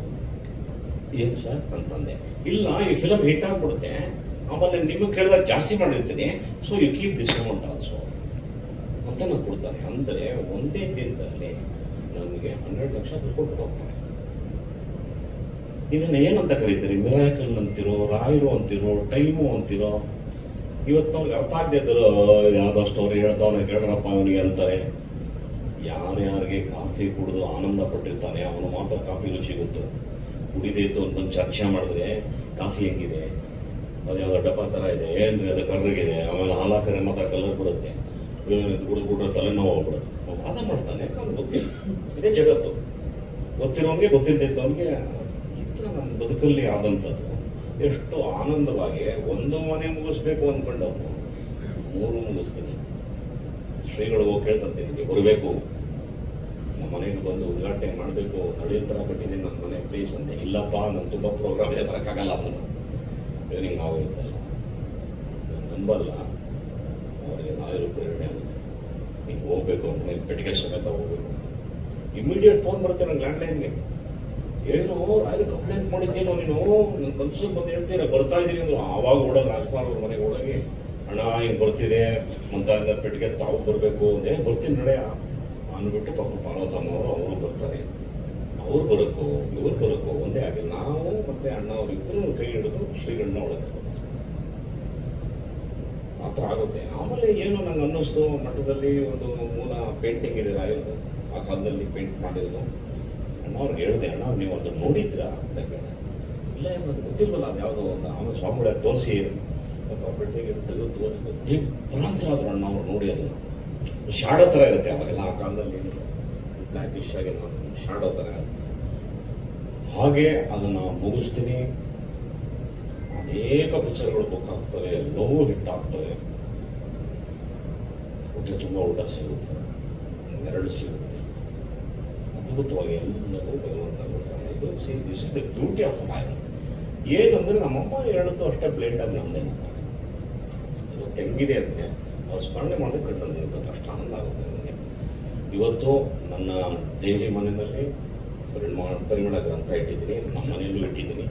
ಏನು ಸರ್ ಅಂತಂದೆ. ಇಲ್ಲ, ಈ ಫಿಲಮ್ ಹಿಟ್ ಆಗಿಬಿಡುತ್ತೆ, ಆಮೇಲೆ ನಿಮಗೆ ಕೇಳಿದಾಗ ಜಾಸ್ತಿ ಮಾಡಿರ್ತೀನಿ, so you keep this amount also ಅಂತ ನಾನು ಕೊಡ್ತಾನೆ. ಅಂದರೆ ಒಂದೇ ದಿನದಲ್ಲಿ ನನಗೆ 12 ಲಕ್ಷ ಕೊಟ್ಟು ಹೋಗ್ತಾರೆ. ಇದನ್ನು ಏನಂತ ಕರೀತೀರಿ? ಮಿರಾಕಲ್ ಅಂತಿರೋ, ರಾಯರು ಅಂತಿರೋ, ಟೈಮು ಅಂತಿರೋ. ಇವತ್ತು ಅವ್ರಿಗೆ ಅರ್ಥ ಆಗದೆ ಇದ್ದರು. ಯಾವುದೋ ಸ್ಟೋರಿ ಹೇಳ್ದವನೇ ಕೇಳ್ರಪ್ಪ ಅವನಿಗೆ ಅಂತಾರೆ. ಯಾರ್ಯಾರಿಗೆ ಕಾಫಿ ಕುಡಿದು ಆನಂದ ಪಟ್ಟಿರ್ತಾನೆ ಅವನು ಮಾತ್ರ ಕಾಫಿ ರುಚಿ ಗೊತ್ತು. ಕುಡಿದೇ ಇತ್ತು ಅಂತ ಚರ್ಚೆ ಮಾಡಿದ್ರೆ ಕಾಫಿ ಹೆಂಗಿದೆ, ಅದು ಯಾವುದೋ ಡಬ್ಬ ಥರ ಇದೆ, ಏನ್ರಿ ಅದು ಕರ್ರಗಿದೆ, ಆಮೇಲೆ ಹಾಲಾಕರೆ ಮಾತ್ರ ಕಲರ್ ಬರುತ್ತೆ, ಕುಡಿದ್ಬಿಟ್ರೆ ತಲೆನೋವು ಹೋಗ್ಬಿಡುತ್ತೆ. ವಾದ ಮಾಡ್ತಾನೆ. ಅದು ಗೊತ್ತಿಲ್ಲ. ಇದೇ ಜಗತ್ತು. ಗೊತ್ತಿರೋನಿಗೆ ಗೊತ್ತಿದ್ದವನಿಗೆ ಈ ಥರ ನನ್ನ ಬದುಕಲ್ಲಿ ಆದಂಥದ್ದು. ಎಷ್ಟು ಆನಂದವಾಗಿ ಒಂದು ಮನೆ ಮುಗಿಸ್ಬೇಕು ಅಂದ್ಕೊಂಡವನು 3 ಮುಗಿಸ್ತೀನಿ. ಶ್ರೀಗಳು ಹೋಗಿ ಕೇಳ್ತಂತೀನಿ, ಬರಬೇಕು ನಮ್ಮ ಮನೆಗೆ ಬಂದು ಉದ್ಘಾಟನೆ ಮಾಡಬೇಕು, ನಡೆಯೋ ಥರ ಕಟ್ಟಿದ್ದೀನಿ ನನ್ನ ಮನೆ ಪ್ಲೀಸ್ ಅಂತೆ. ಇಲ್ಲಪ್ಪ ನಾನು ತುಂಬ ಪ್ರೋಗ್ರಾಮ್ ಇದೆ, ಬರೋಕ್ಕಾಗಲ್ಲ ಅದನ್ನು, ಹಿಂಗೆ ಆಗೋಯ್ತಲ್ಲ. ನಂಬಲ್ಲ. ಅವರಿಗೆ 4 ಪ್ರೇರಣೆ ಆಗುತ್ತೆ. ನೀವು ಹೋಗ್ಬೇಕು ಅಂದರೆ ಪೆಟ್ಟಿಗೆ ಸಮೇತ ಹೋಗ್ಬೇಕು. ಇಮಿಡಿಯೇಟ್ ಫೋನ್ ಬರುತ್ತೆ ನಂಗೆ ಲ್ಯಾಂಡ್ಲೈನ್ಗೆ. ಏನು ರಾಯರು ಕಂಪ್ಲೇಂಟ್ ಮಾಡಿದ್ದೇನೋ ನೀನು, ನನ್ನ ಕನ್ಸಿಗೆ ಬಂದು ಹೇಳ್ತೀರ ಬರ್ತಾ ಇದ್ದೀನಿ ಅಂದರು. ಆವಾಗ ಓಡೋದು ರಾಜ್ಕುಮಾರ್ ಅವ್ರ ಮನೆಗೆ ಓಡೋಗಿ, ಅಣ್ಣ ಹಿಂಗೆ ಬರ್ತಿದೆ ಮುಂತಾದ ಪೆಟ್ಟಿಗೆ ತಾವು ಬರಬೇಕು ಅಂದೆ. ಬರ್ತೀನಿ ನಡೆಯ ಅಂದ್ಬಿಟ್ಟು ಪಾಪ ಪಾರ್ವತಮ್ಮವರು ಅವರು ಬರ್ತಾರೆ. ಅವ್ರು ಬರೋಕ್ಕೂ ಇವ್ರು ಬರೋಕ್ಕೂ ಒಂದೇ ಆಗಿಲ್ಲ. ನಾವು ಮತ್ತು ಅಣ್ಣ ಅವರಿಬ್ಬರು ಕೈ ಹಿಡಿದು ಶ್ರೀಗಣ್ಣ ಒಳಗೆ ಆ ಥರ ಆಗುತ್ತೆ. ಆಮೇಲೆ ಏನು ನಂಗೆ ಅನ್ನಿಸ್ತು, ಮಠದಲ್ಲಿ ಒಂದು ಮೂಲ ಪೇಂಟಿಂಗ್ ಇದೆ ರಾಯರದು, ಆ ಕಾಲದಲ್ಲಿ ಪೇಂಟ್ ಮಾಡಿರೋದು. ಅಣ್ಣ ಅವ್ರಿಗೆ ಹೇಳಿದೆ, ಅಣ್ಣ ನೀವು ಅದನ್ನು ನೋಡಿದ್ದೀರಾ ಅಂತ ಕೇಳಿದೆ. ಇಲ್ಲ ನನಗೆ ಗೊತ್ತಿಲ್ವಲ್ಲ ಅದು ಯಾವುದೋ ಅಂತ. ಆಮೇಲೆ ಸ್ವಾಮಿಗಳ ತೋರಿಸಿ ಪೆಟ್ಟಿಗೆ ತೆಗೆದು ತೋರಿಸಿದ್ರು. ದಿಗ್ಭ್ರಾಂತರಾದ್ರು ಅಣ್ಣ ಅವ್ರು ನೋಡಿ. ಅದನ್ನು ಶಾಡೋ ಥರ ಇರುತ್ತೆ ಅವಾಗೆಲ್ಲ, ಆ ಕಾಲದಲ್ಲಿ ಬ್ಲ್ಯಾಕಿಶ್ ಆಗಿ ಶಾಡೋ ಥರ. ಹಾಗೆ ಅದನ್ನು ಮುಗಿಸ್ತೀನಿ. ಆ ಅನೇಕ ಪಿಕ್ಚರ್ಗಳು ಬುಕ್ ಆಗ್ತವೆ, ಎಲ್ಲವೂ ಹಿಟ್ ಆಗ್ತವೆ, ಹೊಟ್ಟೆ ತುಂಬ ಊಟ ಸಿಗುತ್ತೆ, ಎರಡು ಸಿಗುತ್ತೆ, ಅದ್ಭುತವಾಗಿ ಎಲ್ಲವೂ ಭಗವಂತ ಕೊಡ್ತಾನೆ. ಇದು this is the beauty of life. ಏನಂದರೆ ನಮ್ಮಮ್ಮ ಹೇಳಿದ್ದು ಅಷ್ಟೇ ಬ್ಲೇಟಾಗಿ ನಮ್ಮದೇ ಇವತ್ತು ಹೆಂಗಿದೆ ಅಂದರೆ ಅವ್ರು ಸ್ಮರಣೆ ಮಾಡೋದು ಕಂಡು ನನಗೆ ಕಷ್ಟ ಆನಂದ ಆಗುತ್ತೆ. ನನಗೆ ಇವತ್ತು ನನ್ನ ದೇವಿ ಮನೆಯಲ್ಲಿ ಪರಿಮಳ ಗ್ರಂಥ ಇಟ್ಟಿದ್ದೀನಿ, ನಮ್ಮ ಮನೆಯಲ್ಲೂ ಇಟ್ಟಿದ್ದೀನಿ.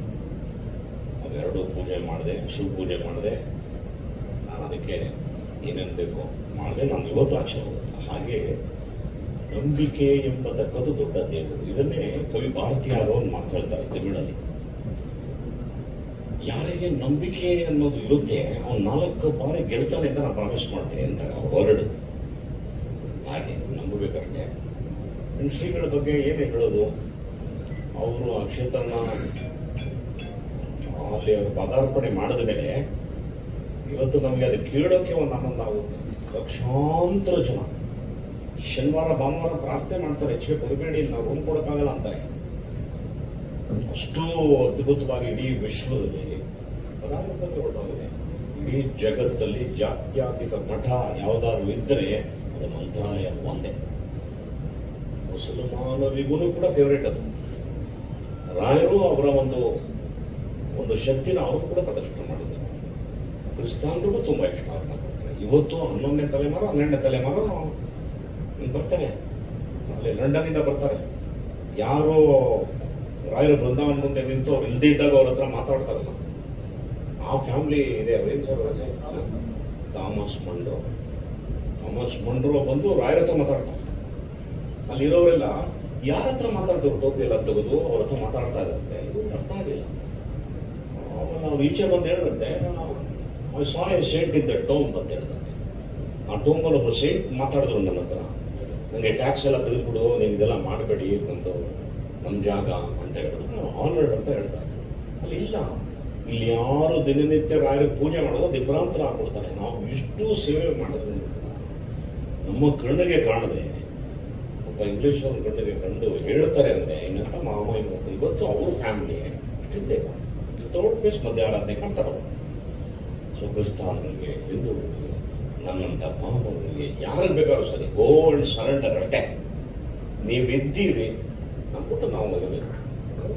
ಅವೆರಡು ಪೂಜೆ ಮಾಡಿದೆ, ಶಿವ ಪೂಜೆ ಮಾಡಿದೆ. ನಾನು ಅದಕ್ಕೆ ಏನೇನು ಬೇಕೋ ಮಾಡಿದೆ. ನಾನು ಇವತ್ತು ಆಚೆ ಹೋಗುತ್ತೆ. ಹಾಗೆ ನಂಬಿಕೆ ಎಂಬತಕ್ಕದ್ದು ದೊಡ್ಡ ದೇವರು. ಇದನ್ನೇ ಕವಿ ಭಾರತೀಯರು ಒಂದು ಮಾತು ಹೇಳ್ತಾರೆ ತಮಿಳಲ್ಲಿ. ಯಾರಿಗೆ ನಂಬಿಕೆ ಅನ್ನೋದು ಇರುತ್ತೆ ಅವ್ನು 4 ಬಾರಿ ಗೆಲ್ತಾನೆ ಅಂತ ನಾನು ಪ್ರಾಮಿಸ್ ಮಾಡ್ತೀನಿ ಅಂತ ಹೊರಡು. ಹಾಗೆ ನಂಬಬೇಕಷ್ಟೇ. ನಿಮ್ಮ ಶ್ರೀಗಳ ಬಗ್ಗೆ ಏನೇ ಹೇಳೋದು, ಅವರು ಆ ಕ್ಷೇತ್ರನ ಅಲ್ಲಿ ಪದಾರ್ಪಣೆ ಮಾಡಿದ ಮೇಲೆ ಇವತ್ತು ನಮಗೆ ಅದು ಕೇಳೋಕ್ಕೆ ಒಂದು ಆನಂದ ಆಗುತ್ತೆ. ಲಕ್ಷಾಂತರ ಜನ ಶನಿವಾರ ಭಾನುವಾರ ಪ್ರಾರ್ಥನೆ ಮಾಡ್ತಾರೆ, ಹೆಚ್ಚಿಗೆ ಬರಬೇಡಿ ನಾವು ರೂಮ್ ಕೊಡೋಕ್ಕಾಗಲ್ಲ ಅಂತಾರೆ. ಅಷ್ಟು ಅದ್ಭುತವಾಗಿ ಇಡೀ ವಿಶ್ವದಲ್ಲಿ ರಾಯರ ಬಗ್ಗೆ ಹೊರಟೋಗಿದೆ. ಇಡೀ ಜಗತ್ತಲ್ಲಿ ಜಾತ್ಯತೀತ ಮಠ ಯಾವುದಾದ್ರು ಇದ್ದರೆ ಅದು ಮಂತ್ರಾಲಯ ಒಂದೇ. ಮುಸಲ್ಮಾನರಿಗೂ ಕೂಡ ಫೇವ್ರೇಟ್ ಅದು. ರಾಯರು ಅವರ ಒಂದು ಶಕ್ತಿನ ಅವರು ಕೂಡ ಪ್ರದರ್ಶನ ಮಾಡಿದ್ದಾರೆ. ಕ್ರಿಸ್ತಾನ್ರಿಗೂ ತುಂಬ ಇಷ್ಟ ಅವ್ರನ್ನ ಕೊಡ್ತಾರೆ. ಇವತ್ತು 11ನೇ ತಲೆಮಾರು 12ನೇ ತಲೆಮಾರು ಬರ್ತಾರೆ, ಅಲ್ಲಿ ಲಂಡನ್ನಿಂದ ಬರ್ತಾರೆ. ಯಾರು ರಾಯರು ಬೃಂದಾವನ ಮುಂದೆ ನಿಂತು ಅವ್ರು ಇಲ್ಲದೇ ಇದ್ದಾಗ ಅವ್ರ ಹತ್ರ ಮಾತಾಡ್ತಾರಲ್ಲ, ಆ ಫ್ಯಾಮಿಲಿ ಇದೆ. ಥಾಮಸ್ ಮಂಡ್ರೋ ಬಂದು ರಾಯರ ಹತ್ರ ಮಾತಾಡ್ತಾರೆ. ಅಲ್ಲಿರೋರೆಲ್ಲ ಯಾರ ಹತ್ರ ಮಾತಾಡ್ತಾರೆ, ಟೋಪಿ ಎಲ್ಲ ತೆಗೆದು ಅವ್ರ ಹತ್ರ ಮಾತಾಡ್ತಾ ಇರುತ್ತೆ. ಇದು ಅರ್ಥ ಆಗಿಲ್ಲ. ನಾವು ಈಚೆ ಬಂದು ಹೇಳಿದಂತೆ ಸಾರಿ ಸೇಂಟ್ ಇದ್ದ ಟೋಮ್ ಅಂತ ಹೇಳಿದಂತೆ. ಆ ಟೋಮಲ್ಲಿ ಒಬ್ಬರು ಸೇಂಟ್ ಮಾತಾಡಿದ್ರು ನನ್ನ ಹತ್ರ, ನನಗೆ ಟ್ಯಾಕ್ಸ್ ಎಲ್ಲ ತೆಗೆದುಬಿಡು, ನೀನು ಇದೆಲ್ಲ ಮಾಡಬೇಡಿ, ನಮ್ಮ ಜಾಗ ಅಂತ ಹೇಳಿದ್ರು. ಆನರ್ಡ್ ಅಂತ ಹೇಳ್ತಾರೆ. ಅಲ್ಲಿ ಇಲ್ಲ, ಇಲ್ಲಿ ಯಾರು ದಿನನಿತ್ಯ ರಾಯರಿಗೆ ಪೂಜೆ ಮಾಡೋದು ದಿಬ್ರಾಂತರ ಆಗ್ಬಿಡ್ತಾರೆ. ನಾವು ಇಷ್ಟು ಸೇವೆ ಮಾಡಿದ್ರೆ ನಮ್ಮ ಕಣ್ಣಿಗೆ ಕಾಣದೆ ಒಬ್ಬ ಇಂಗ್ಲೀಷ್ ಅವ್ರ ಕಣ್ಣಿಗೆ ಕಂಡು ಹೇಳ್ತಾರೆ ಅಂದರೆ ಇನ್ನಂತ ಮಾಮ ಇವತ್ತು ಅವ್ರ ಫ್ಯಾಮಿಲಿ ಇಷ್ಟಿದ್ದೇ ಥರ್ಡ್ ಪ್ಲೇಸ್ ಮಧ್ಯಾರಾಧನೆ ಕಾಣ್ತಾರೆ. ಸೊ ಕ್ರಿಸ್ತಾನರಿಗೆ, ಹಿಂದೂಗಳಿಗೆ, ನನ್ನಂಥ ಮಾಮೂಲಿಗೆ ಯಾರಿಗೆ ಬೇಕಾದ್ರೂ ಸರಿ ಗೋಲ್ಡ್ ಸರೆಂಡರ್ ಅಷ್ಟೇ. ನೀವಿದ್ದೀರಿ ಅಂದ್ಬಿಟ್ಟು ನಾವು ಹೋಗಬೇಕು.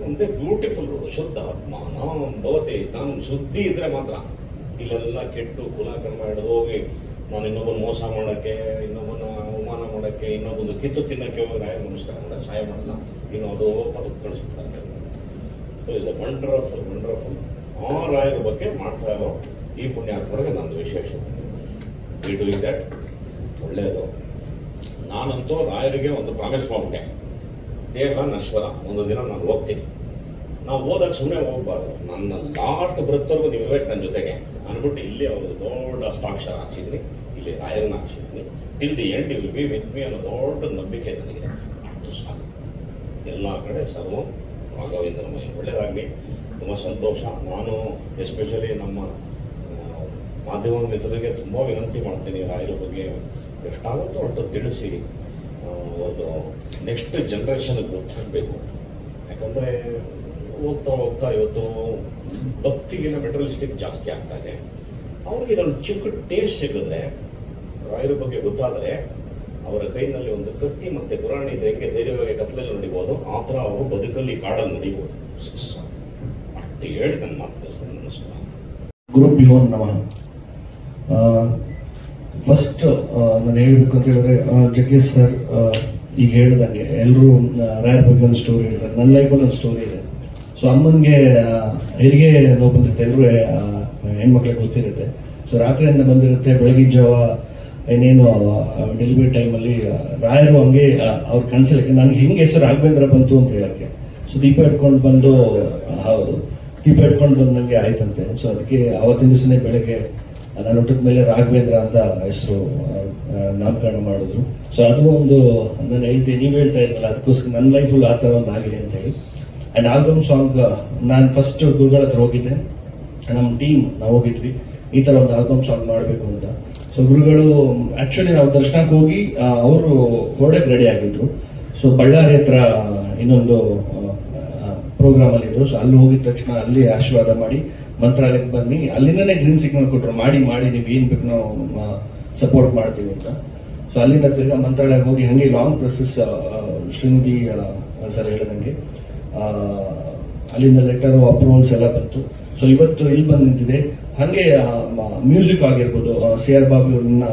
ಒಂದೇ ಬ್ಯೂಟಿಫುಲ್ ಶುದ್ಧ ಆತ್ಮ ನಾನು ಭವತಿ. ನಾನು ಶುದ್ಧಿ ಇದ್ರೆ ಮಾತ್ರ. ಇಲ್ಲೆಲ್ಲ ಕೆಟ್ಟು ಕುಲಕರ್ಮ ಹಿಡಿದು ಹೋಗಿ ನಾನು ಇನ್ನೊಬ್ಬನ ಮೋಸ ಮಾಡೋಕ್ಕೆ, ಇನ್ನೊಬ್ಬನ ಅವಮಾನ ಮಾಡೋಕ್ಕೆ, ಇನ್ನೊಬ್ಬಂದು ಕಿತ್ತು ತಿನ್ನೋಕ್ಕೆ ಹೋಗಿ ರಾಯ ನಮಸ್ಕಾರ ಮಾಡೋಕ್ಕೆ ಸಹಾಯ ಮಾಡಲ್ಲ. ಇನ್ನು ಅದು ಪದಕ್ಕೆ ಕಳಿಸ್ಬಿಡ್ತಾರೆ. ಸೊ ಇಸ್ ಅ ವಂಡರ್ಫುಲ್ ಆ ರಾಯರ ಬಗ್ಗೆ ಮಾಡ್ತಾ ಇರೋ ಈ ಪುಣ್ಯಾತ್ಮರಿಗೆ ನಂದು ವಿಶೇಷ. ವಿ ಡೂಯಿಂಗ್ ದಟ್ ಒಳ್ಳೆಯದು. ನಾನಂತೂ ರಾಯರಿಗೆ ಒಂದು ಪ್ರಾಮಿಸ್ ಮಾಡ್ಬಿಟ್ಟೆ, ದೇಹ ನಶ್ವರ, ಒಂದು ದಿನ ನಾನು ಹೋಗ್ತೀನಿ. ನಾವು ಹೋದಾಗ ಸುಮ್ಮನೆ ಹೋಗ್ಬಾರ್ದು, ನನ್ನ ಲಾಸ್ಟ್ ಬರುತ್ತವರೆಗೂ ನೀವು ಇರಬೇಕು ನನ್ನ ಜೊತೆಗೆ ಅಂದ್ಬಿಟ್ಟು ಇಲ್ಲಿ ಅವರು ದೊಡ್ಡ ಹಸ್ತಾಕ್ಷರ ಹಾಕ್ಸಿದ್ರಿ, ಇಲ್ಲಿ ರಾಯರನ್ನ ಹಾಕ್ಸಿದ್ರಿ. Till the end will be with me ಅನ್ನೋ ದೊಡ್ಡ ನಂಬಿಕೆ ನನಗಿದೆ. ಅಷ್ಟು ಸಾಕು. ಎಲ್ಲ ಕಡೆ ಸರ್ವ ರಾಘವೇಂದ್ರಮಯ ಒಳ್ಳೆಯದಾಗಲಿ. ತುಂಬ ಸಂತೋಷ. ನಾನು ಎಸ್ಪೆಷಲಿ ನಮ್ಮ ಮಾಧ್ಯಮ ಮಿತ್ರರಿಗೆ ತುಂಬ ವಿನಂತಿ ಮಾಡ್ತೀನಿ, ರಾಯರ ಬಗ್ಗೆ ಎಷ್ಟಾಗುತ್ತೋ ಅಷ್ಟು ತಿಳಿಸಿ ಒಂದು ನೆಕ್ಸ್ಟ್ ಜನ್ರೇಷನ್ಗೆ ಗೊತ್ತಾಗಬೇಕು. ಯಾಕಂದರೆ ಹೋಗ್ತಾ ಇವತ್ತು ಭಕ್ತಿಗಿನ ಮೆಟೀರಿಯಲಿಸ್ಟಿಕ್ ಜಾಸ್ತಿ ಆಗ್ತಾ ಇದೆ. ಅವ್ರಿಗೆ ಇದೊಂದು ಚಿಕ್ಕ ಟೇಸ್ಟ್ ಸಿಗಿದ್ರೆ, ರಾಯರ ಬಗ್ಗೆ ಗೊತ್ತಾದರೆ, ಅವರ ಕೈನಲ್ಲಿ ಒಂದು ಕತ್ತಿ ಮತ್ತು ಗುರಾಣಿ ಇದ್ರೆ ಹೆಂಗೆ ಧೈರ್ಯವಾಗಿ ಕತ್ತಲಲ್ಲಿ ನಡಿಬೋದು, ಆ ಥರ ಅವರು ಬದುಕಲ್ಲಿ ಕಾಡಲ್ಲಿ ನಡಿಬೋದು. ಅಷ್ಟು ಹೇಳಿ ನನ್ನ ಮಾತು ನಮಸ್ಕಾರ. ಗುರುಭ್ಯೋ ನಮಃ. ಫಸ್ಟ್ ನಾನು ಹೇಳಬೇಕು ಅಂತ ಹೇಳಿದ್ರೆ, ಜಗ್ಗೇಶ್ ಸರ್ ಈಗ ಹೇಳಿದಂಗೆ ಎಲ್ಲರೂ ರಾಯರ ಬಗ್ಗೆ ಒಂದು ಸ್ಟೋರಿ ಹೇಳ್ತಾರೆ. ನನ್ನ ಲೈಫಲ್ಲಿ ಒಂದು ಸ್ಟೋರಿ ಇದೆ. ಸೊ ಅಮ್ಮನಿಗೆ ಹೆರಿಗೆ ನೋವು ಬಂದಿರುತ್ತೆ, ಎಲ್ಲರೂ ಹೆಣ್ಮಕ್ಳಿಗೆ ಗೊತ್ತಿರುತ್ತೆ. ಸೊ ರಾತ್ರಿಯಿಂದ ಬಂದಿರುತ್ತೆ, ಬೆಳಗಿನ ಜಾವ ಏನೇನು ಡೆಲಿವರಿ ಟೈಮಲ್ಲಿ ರಾಯರು ಹಂಗೆ ಅವ್ರ ಕನ್ಸಲಿಕ್ಕೆ ನನಗೆ ಹಿಂಗೆ ಹೆಸರು ರಾಘವೇಂದ್ರ ಬಂತು ಅಂತ ಹೇಳಕ್ಕೆ. ಸೊ ದೀಪ ಇಟ್ಕೊಂಡು ಬಂದು, ಹೌದು ದೀಪ ಇಟ್ಕೊಂಡು ಬಂದಂಗೆ ಆಯ್ತಂತೆ. ಸೊ ಅದಕ್ಕೆ ಆವತ್ತಿನ ದಿವಸನೇ ಬೆಳಗ್ಗೆ ನಾನು ಹುಟ್ಟಿದ ಮೇಲೆ ರಾಘವೇಂದ್ರ ಅಂತ ಹೆಸರು ನಾಮಕರಣ ಮಾಡಿದ್ರು. ಸೊ ಅದು ಒಂದು ನಾನು ಹೇಳ್ತೀನಿ, ನೀವು ಹೇಳ್ತಾ ಇದ್ರಲ್ಲ, ಅದಕ್ಕೋಸ್ಕರ ನನ್ನ ಲೈಫಲ್ಲಿ ಆ ಥರ ಒಂದು ಆಗಿದೆ ಅಂತೇಳಿ. ಆ್ಯಂಡ್ ಆಲ್ಬಮ್ ಸಾಂಗ್ ನಾನು ಫಸ್ಟ್ ಗುರುಗಳ ಹತ್ರ ಹೋಗಿದ್ದೆ, ನಮ್ಮ ಟೀಮ್ ನಾವು ಹೋಗಿದ್ವಿ ಈ ಥರ ಒಂದು ಆಲ್ಬಮ್ ಸಾಂಗ್ ಮಾಡಬೇಕು ಅಂತ. ಸೊ ಗುರುಗಳು ಆ್ಯಕ್ಚುಲಿ ನಾವು ದರ್ಶನಕ್ಕೆ ಹೋಗಿ ಅವರು ಹೊರಡಕ್ಕೆ ರೆಡಿ ಆಗಿದ್ರು. ಸೊ ಬಳ್ಳಾರಿ ಹತ್ರ ಇನ್ನೊಂದು ಪ್ರೋಗ್ರಾಮಲ್ಲಿದ್ದರು. ಸೊ ಅಲ್ಲಿ ಹೋಗಿದ ತಕ್ಷಣ ಅಲ್ಲಿ ಆಶೀರ್ವಾದ ಮಾಡಿ ಮಂತ್ರಾಲಯಕ್ಕೆ ಬನ್ನಿ, ಅಲ್ಲಿಂದನೇ ಗ್ರೀನ್ ಸಿಗ್ನಲ್ ಕೊಟ್ಟರು, ಮಾಡಿ ನೀವು ಏನು ಬೇಕು ನಾವು ಸಪೋರ್ಟ್ ಮಾಡ್ತೀವಿ ಅಂತ. ಸೊ ಅಲ್ಲಿಂದ ತಿರ್ಗಾ ಮಂತ್ರಾಲಯಕ್ಕೆ ಹೋಗಿ ಹಾಗೆ ಲಾಂಗ್ ಪ್ರೊಸೆಸ್, ಶ್ರೀನಿಧಿ ಸರ್ ಹೇಳಿದಂಗೆ ಅಲ್ಲಿಂದ ಲೆಟರು ಅಪ್ರೂವಲ್ಸ್ ಎಲ್ಲ ಬಂತು. ಸೊ ಇವತ್ತು ಇಲ್ಲಿ ಬಂದು ನಿಂತಿದೆ. ಹಾಗೆ ಮ್ಯೂಸಿಕ್ ಆಗಿರ್ಬೋದು, ಸಿ ಆರ್ ಬಾಬು ಅವ್ರನ್ನ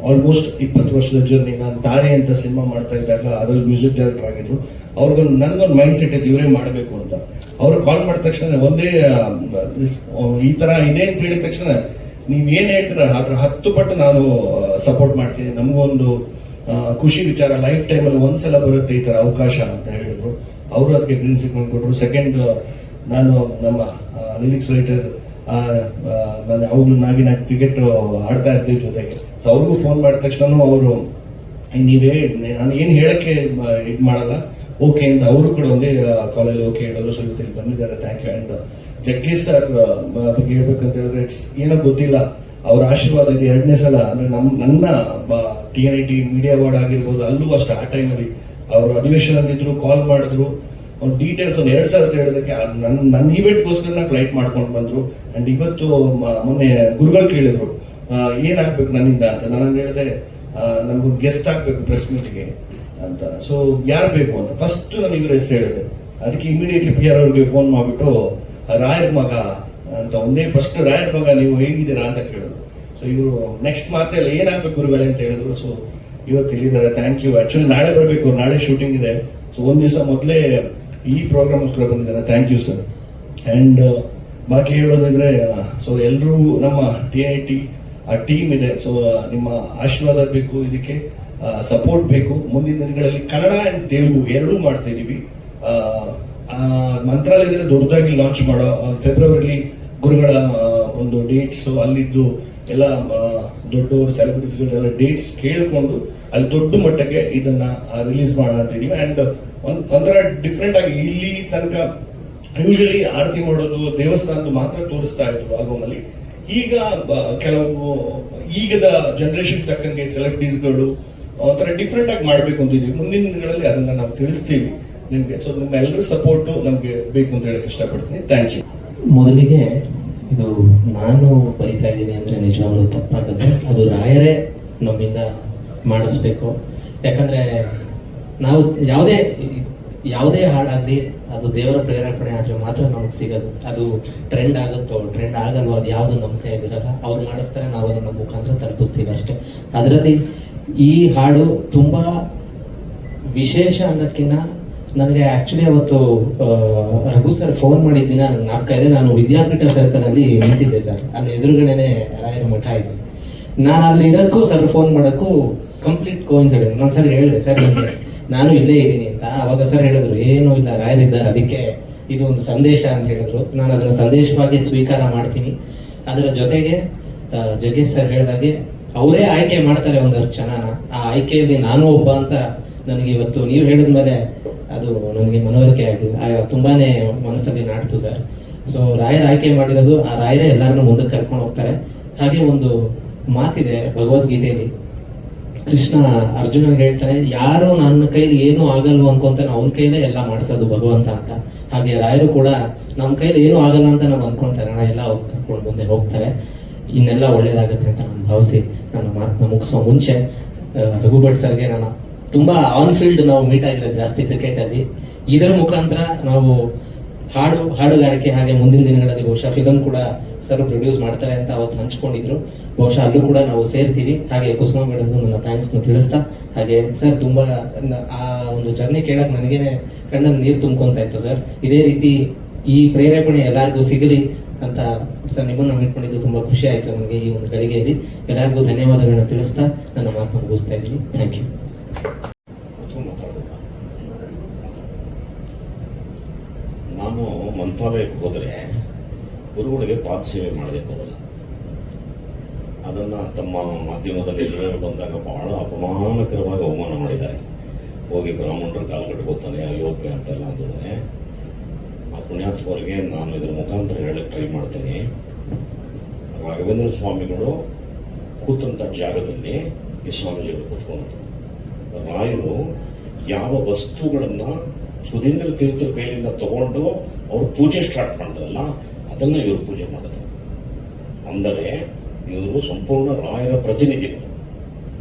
ಆಲ್ಮೋಸ್ಟ್ 20 ವರ್ಷದ ಜರ್ನಿ. ನಾನು ತಾರೆ ಅಂತ ಸಿನಿಮಾ ಮಾಡ್ತಾ ಇದ್ದಾಗ ಅದ್ರಲ್ಲಿ ಮ್ಯೂಸಿಕ್ ಡೈರೆಕ್ಟರ್ ಆಗಿದ್ರು. ಅವ್ರಿಗೊಂದು ನನ್ಗೊಂದು ಮೈಂಡ್ ಸೆಟ್ ಇತ್ತು ಇವರೇ ಮಾಡಬೇಕು ಅಂತ. ಅವ್ರು ಕಾಲ್ ಮಾಡಿದ ತಕ್ಷಣ ಒಂದೇ ಈ ತರ ಇದೆ ಅಂತ ಹೇಳಿದ ತಕ್ಷಣ ನೀವ್ ಏನ್ ಹೇಳ್ತೀರ ಅದ್ರ 10 ಪಟ್ಟು ನಾನು ಸಪೋರ್ಟ್ ಮಾಡ್ತೀನಿ, ನಮಗೊಂದು ಖುಷಿ ವಿಚಾರ, ಲೈಫ್ ಟೈಮಲ್ಲಿ ಒಂದ್ಸಲ ಬರುತ್ತೆ ಈ ತರ ಅವಕಾಶ ಅಂತ ಹೇಳಿದ್ರು. ಅವರು ಅದಕ್ಕೆ ಗ್ರೀನ್ ಸಿಗ್ನಲ್ ಕೊಟ್ಟರು. ಸೆಕೆಂಡ್, ನಾನು ನಮ್ಮ ಲಿರಿಕ್ಸ್ ರೈಟರ್, ನಾನು ಅವಾಗಲೂ ನಾಗಿನ ಕ್ರಿಕೆಟ್ ಆಡ್ತಾ ಇರ್ತೀವಿ ಜೊತೆಗೆ. ಸೊ ಅವ್ರಿಗೂ ಫೋನ್ ಮಾಡಿದ ತಕ್ಷಣ ಅವರು ನೀವೇ ನಾನು ಏನು ಹೇಳಕ್ಕೆ ಇದು ಮಾಡಲ್ಲ ಓಕೆ ಅಂತ ಅವರು ಕೂಡ ಒಂದೇ ಕಾಲಲ್ಲಿ ಓಕೆ ಹೇಳೋದು. ಸೊ ಇವತ್ತು ಬಂದಿದ್ದಾರೆ, thank you. And Jaggesh sir ಬಗ್ಗೆ ಹೇಳ್ಬೇಕಂತ ಹೇಳಿದ್ರೆ ಏನೋ ಗೊತ್ತಿಲ್ಲ, ಅವ್ರ ಆಶೀರ್ವಾದ ಇದೆ 2ನೇ ಸಲ. ಅಂದ್ರೆ ನನ್ನ TNIT ಮೀಡಿಯಾ ಅವಾರ್ಡ್ ಆಗಿರ್ಬೋದು, ಅಲ್ಲೂ ಅಷ್ಟೇ ಆ ಟೈಮಲ್ಲಿ ಅವರು ಅಧಿವೇಶನದಿದ್ರು, ಕಾಲ್ ಮಾಡಿದ್ರು, ಅವ್ರ ಡೀಟೇಲ್ಸ್ ಒಂದು 2 ಸಾವಿರ ಹೇಳೋದಕ್ಕೆ ನನ್ನ ಈವೆಂಟ್ಗೋಸ್ಕರ ಫ್ಲೈಟ್ ಮಾಡ್ಕೊಂಡು ಬಂದ್ರು. ಅಂಡ್ ಇವತ್ತು ಮೊನ್ನೆ ಗುರುಗಳು ಕೇಳಿದ್ರು ಏನಾಗ್ಬೇಕು ನನ್ನಿಂದ ಅಂತ. ನಾನು ಹೇಳಿದೆ ನಮ್ಗೊಂದು ಗೆಸ್ಟ್ ಆಗ್ಬೇಕು ಪ್ರೆಸ್ ಮೀಟ್ಗೆ ಅಂತ. ಸೊ ಯಾರು ಬೇಕು ಅಂತ ಫಸ್ಟ್ ನಾನು ಇವ್ರ ಹೆಸರು ಹೇಳಿದೆ. ಅದಕ್ಕೆ ಇಮಿಡಿಯೇಟ್ಲಿ PR ಅವ್ರಿಗೆ ಫೋನ್ ಮಾಡಿಬಿಟ್ಟು ರಾಯರ್ ಮಗ ಅಂತ ಒಂದೇ ಫಸ್ಟ್ ರಾಯರ್ ಮಗ ನೀವು ಹೇಗಿದ್ದೀರಾ ಅಂತ ಕೇಳಿದ್ರು. ಸೊ ಇವರು ನೆಕ್ಸ್ಟ್ ಮಾತೆಲ್ಲ ಏನಾಗ್ಬೇಕು ಗುರುಗಳೇ ಅಂತ ಹೇಳಿದ್ರು. ಸೊ ಇವತ್ತು ಇಲ್ಲಿದ್ದಾರೆ, ಥ್ಯಾಂಕ್ ಯು. ಆಕ್ಚುಲಿ ನಾಳೆ ಬರಬೇಕು, ನಾಳೆ ಶೂಟಿಂಗ್ ಇದೆ. ಸೊ ಒಂದ್ ದಿವಸ ಮೊದಲೇ ಈ ಪ್ರೋಗ್ರಾಮ್ಗೋಸ್ಕರ ಬಂದಿದ್ದಾರೆ, ಥ್ಯಾಂಕ್ ಯು ಸರ್. ಅಂಡ್ ಬಾಕಿ ಹೇಳೋದಿದ್ರೆ, ಸೊ ಎಲ್ಲರೂ ನಮ್ಮ TNIT ಆ ಟೀಮ್ ಇದೆ. ಸೊ ನಿಮ್ಮ ಆಶೀರ್ವಾದ ಬೇಕು, ಇದಕ್ಕೆ ಸಪೋರ್ಟ್ ಬೇಕು. ಮುಂದಿನ ದಿನಗಳಲ್ಲಿ ಕನ್ನಡ ಅಂಡ್ ತೆಲುಗು ಎರಡೂ ಮಾಡ್ತಾ ಇದೀವಿ. ಮಂತ್ರಾಲಯದಲ್ಲಿ ದೊಡ್ಡದಾಗಿ ಲಾಂಚ್ ಮಾಡೋ ಫೆಬ್ರವರಿಲಿ ಗುರುಗಳ ಒಂದು ಡೇಟ್ಸ್, ಅಲ್ಲಿದ್ದು ಎಲ್ಲ ದೊಡ್ಡವರು ಸೆಲೆಬ್ರಿಟೀಸ್ಗಳೆಲ್ಲ ಡೇಟ್ಸ್ ಕೇಳ್ಕೊಂಡು ಅಲ್ಲಿ ದೊಡ್ಡ ಮಟ್ಟಕ್ಕೆ ಇದನ್ನ ರಿಲೀಸ್ ಮಾಡೋಣ ಅಂತ ಇದೀವಿ. ಅಂಡ್ ಒಂಥರ ಡಿಫ್ರೆಂಟ್ ಆಗಿ ಇಲ್ಲಿ ತನಕ ಯೂಶಲಿ ಆರತಿ ಮಾಡೋದು ದೇವಸ್ಥಾನದ ಮಾತ್ರ ತೋರಿಸ್ತಾ ಇದ್ರು ಆಲ್ಬಮ್ ಅಲ್ಲಿ. ಈಗ ಕೆಲವು ಈಗದ ಜನರೇಷನ್ ತಕ್ಕಂಗೆ ಸೆಲೆಬ್ರಿಟೀಸ್ಗಳು ಒಂಥರ ಡಿಫ್ರೆಂಟ್ ಆಗಿ ಮಾಡ್ಬೇಕು ಅಂತ ಇದೀವಿ. ಮುಂದಿನ ದಿನಗಳಲ್ಲಿ ಅದನ್ನ ನಾವು ತಿಳಿಸ್ತೀವಿ ನಿಮ್ಗೆ. ಸೊ ನಿಮ್ಮ ಎಲ್ಲರ ಸಪೋರ್ಟು ನಮ್ಗೆ ಬೇಕು ಅಂತ ಹೇಳಕ್ ಇಷ್ಟಪಡ್ತೀನಿ. Thank you. ಮೊದಲಿಗೆ ಇದು ನಾನು ಬರಿತಾ ಇದ್ದೀನಿ ಅಂದರೆ ನಿಜವಾಗ್ಲೂ ತಪ್ಪಾಗುತ್ತೆ. ಅದು ರಾಯರೇ ನಮ್ಮಿಂದ ಮಾಡಿಸ್ಬೇಕು. ಯಾಕಂದರೆ ನಾವು ಯಾವುದೇ ಹಾಡಾಗಲಿ ಅದು ದೇವರ ಪ್ರೇರೇಪಣೆ ಆದರೆ ಮಾತ್ರ ನಮ್ಗೆ ಸಿಗೋದು. ಅದು ಟ್ರೆಂಡ್ ಆಗುತ್ತೋ ಟ್ರೆಂಡ್ ಆಗಲ್ವೋ ಅದು ಯಾವುದು ನಮ್ಮ ಕೈಯಲ್ಲಿರಲ್ಲ. ಅವ್ರು ಮಾಡಿಸ್ತಾರೆ, ನಾವು ಅದನ್ನು ನಮ್ಮ ಮುಖಾಂತರ ತಲುಪಿಸ್ತೀವಿ ಅಷ್ಟೇ. ಅದರಲ್ಲಿ ಈ ಹಾಡು ತುಂಬ ವಿಶೇಷ ಅನ್ನೋದಕ್ಕಿಂತ ನನಗೆ ಆ್ಯಕ್ಚುಲಿ ಅವತ್ತು ರಘು ಸರ್ ಫೋನ್ ಮಾಡಿದ ದಿನ ನನಗೆ ಜ್ಞಾಪಕ ಇದೆ. ನಾನು ವಿದ್ಯಾಪೀಠ ಸರ್ಕಲಲ್ಲಿ ನಿಂತಿದ್ದೆ ಸರ್, ಅಲ್ಲಿ ಎದುರುಗಡೆನೆ ರಾಯರ ಮಠ ಇದೆ. ನಾನು ಅಲ್ಲಿ ಇರೋಕ್ಕೂ ಸರ್ ಫೋನ್ ಮಾಡೋಕ್ಕೂ ಕಂಪ್ಲೀಟ್ ಕೋಇನ್ಸಿಡೆಂಟ್. ನಾನು ಸರ್ ಹೇಳಿದೆ, ಸರ್ ನಿಮಗೆ ನಾನು ಇಲ್ಲೇ ಇದ್ದೀನಿ ಅಂತ. ಅವಾಗ ಸರ್ ಹೇಳಿದ್ರು ಏನೂ ಇಲ್ಲ, ರಾಯರಿದ್ದಾರೆ, ಅದಕ್ಕೆ ಇದು ಒಂದು ಸಂದೇಶ ಅಂತ ಹೇಳಿದ್ರು. ನಾನು ಅದನ್ನು ಸಂದೇಶವಾಗಿ ಸ್ವೀಕಾರ ಮಾಡ್ತೀನಿ. ಅದರ ಜೊತೆಗೆ ಜಗ್ಗೇಶ್ ಸರ್ ಹೇಳಿದಾಗೆ ಅವರೇ ಆಯ್ಕೆ ಮಾಡ್ತಾರೆ ಒಂದಷ್ಟು ಜನನ. ಆ ಆಯ್ಕೆಯಲ್ಲಿ ನಾನು ಒಬ್ಬ ಅಂತ ನನಗೆ ಇವತ್ತು ನೀವು ಹೇಳಿದ್ಮೇಲೆ ಅದು ನನಗೆ ಮನವರಿಕೆ ಆಗಿದೆ. ತುಂಬಾನೇ ಮನಸ್ಸಲ್ಲಿ ನಾಡ್ತು ಸರ್. ಸೊ ರಾಯರ ಆಯ್ಕೆ ಮಾಡಿರೋದು, ಆ ರಾಯರೇ ಎಲ್ಲರನ್ನೂ ಮುಂದಕ್ಕೆ ಕರ್ಕೊಂಡು ಹೋಗ್ತಾರೆ. ಹಾಗೆ ಒಂದು ಮಾತಿದೆ ಭಗವದ್ಗೀತೆಯಲ್ಲಿ, ಕೃಷ್ಣ ಅರ್ಜುನನಿಗೆ ಹೇಳ್ತಾನೆ, ಯಾರು ನನ್ನ ಕೈಲಿ ಏನೂ ಆಗಲ್ವ ಅನ್ಕೊಂತಾನೆ ಅವನ ಕೈಲೇ ಎಲ್ಲ ಮಾಡಿಸೋದು ಭಗವಂತ ಅಂತ. ಹಾಗೆ ರಾಯರು ಕೂಡ ನಮ್ಮ ಕೈಲಿ ಏನೂ ಆಗಲ್ಲ ಅಂತ ನಾವು ಅನ್ಕೊಂತಾರೆ, ಎಲ್ಲ ಕರ್ಕೊಂಡು ಮುಂದೆ ಹೋಗ್ತಾರೆ. ಇನ್ನೆಲ್ಲ ಒಳ್ಳೇದಾಗುತ್ತೆ ಅಂತ ನಾನು ಭಾವಿಸಿ ನನ್ನ ಮಾತನ್ನ ಮುಗಿಸೋ ಮುಂಚೆ ರಘು ಭಟ್ ಸರ್ಗೆ ನಾನು ತುಂಬಾ ಆನ್ ಫೀಲ್ಡ್ ನಾವು ಮೀಟ್ ಆಗಿರೋದು ಜಾಸ್ತಿ ಕ್ರಿಕೆಟಲ್ಲಿ. ಇದರ ಮುಖಾಂತರ ನಾವು ಹಾಡುಗಾರಿಕೆ ಹಾಗೆ ಮುಂದಿನ ದಿನಗಳಲ್ಲಿ ಬಹುಶಃ ಫಿಲಮ್ ಕೂಡ ಸರ್ ಪ್ರೊಡ್ಯೂಸ್ ಮಾಡ್ತಾರೆ ಅಂತ ಅವತ್ತು ಹಂಚ್ಕೊಂಡಿದ್ರು. ಬಹುಶಃ ಅಲ್ಲೂ ಕೂಡ ನಾವು ಸೇರ್ತೀವಿ. ಹಾಗೆ ಕುಸುಮ ಮೇಡಮ್ಗೂ ನನ್ನ ಥ್ಯಾಂಕ್ಸ್ನ ತಿಳಿಸ್ತಾ, ಹಾಗೆ ಸರ್ ತುಂಬಾ ಆ ಒಂದು ಜರ್ನಿ ಕೇಳಕ್ಕೆ ನನಗೇನೆ ಕಣ್ಣಲ್ಲಿ ನೀರು ತುಂಬ್ಕೊಂತ ಇತ್ತು ಸರ್. ಇದೇ ರೀತಿ ಈ ಪ್ರೇರೇಪಣೆ ಎಲ್ಲರಿಗೂ ಸಿಗಲಿ ಅಂತ ಸರ್ ನಿಮ್ಮನ್ನು ಮೀಟ್ಕೊಂಡಿದ್ದು ತುಂಬಾ ಖುಷಿ ಆಯ್ತು ನನಗೆ. ಈ ಒಂದು ಗಳಿಗೆಯಲ್ಲಿ ಎಲ್ಲರಿಗೂ ಧನ್ಯವಾದಗಳನ್ನ ತಿಳಿಸ್ತಾ ನನ್ನ ಮಾತನ್ನು ಮುಗಿಸ್ತಾ ಇದ್ದೀನಿ. Thank you. ನಾನು ಮಂತ್ರಾಲಯಕ್ಕೆ ಹೋದರೆ ಗುರುಗಳಿಗೆ ಪಾದಸೇವೆ ಮಾಡದೆ ಹೋಗಲ್ಲ. ಅದನ್ನು ತಮ್ಮ ಮಾಧ್ಯಮದಲ್ಲಿ ಬಂದಾಗ ಬಹಳ ಅಪಮಾನಕರವಾಗಿ ಅವಮಾನ ಮಾಡಿದ್ದಾರೆ. ಹೋಗಿ ಬ್ರಾಹ್ಮಣರು ಕಾಲ್ಗಟ್ಕೋತಾನೆ ಅಯೋಗ್ಯ ಅಂತೆಲ್ಲ ಅಂದಿದ್ದಾನೆ. ಆ ಪುಣ್ಯಾತ್ಮರಿಗೆ ನಾನು ಇದರ ಮುಖಾಂತರ ಹೇಳಕ್ಕೆ ಟ್ರೈ ಮಾಡ್ತೀನಿ. ರಾಘವೇಂದ್ರ ಸ್ವಾಮಿಗಳು ಕೂತಂಥ ಜಾಗದಲ್ಲಿ ಈ ಸ್ವಾಮೀಜಿಗಳು ಕೂತ್ಕೊಂಡು ರಾಯರು ಯಾವ ವಸ್ತುಗಳನ್ನು ಸುಧೀಂದ್ರ ತೀರ್ಥರ ಕೈಯಿಂದ ತಗೊಂಡು ಅವ್ರು ಪೂಜೆ ಸ್ಟಾರ್ಟ್ ಮಾಡ್ತಾರಲ್ಲ, ಅದನ್ನು ಇವರು ಪೂಜೆ ಮಾಡ್ತಾರೆ. ಅಂದರೆ ಇವರು ಸಂಪೂರ್ಣ ರಾಯರ ಪ್ರತಿನಿಧಿಗಳು.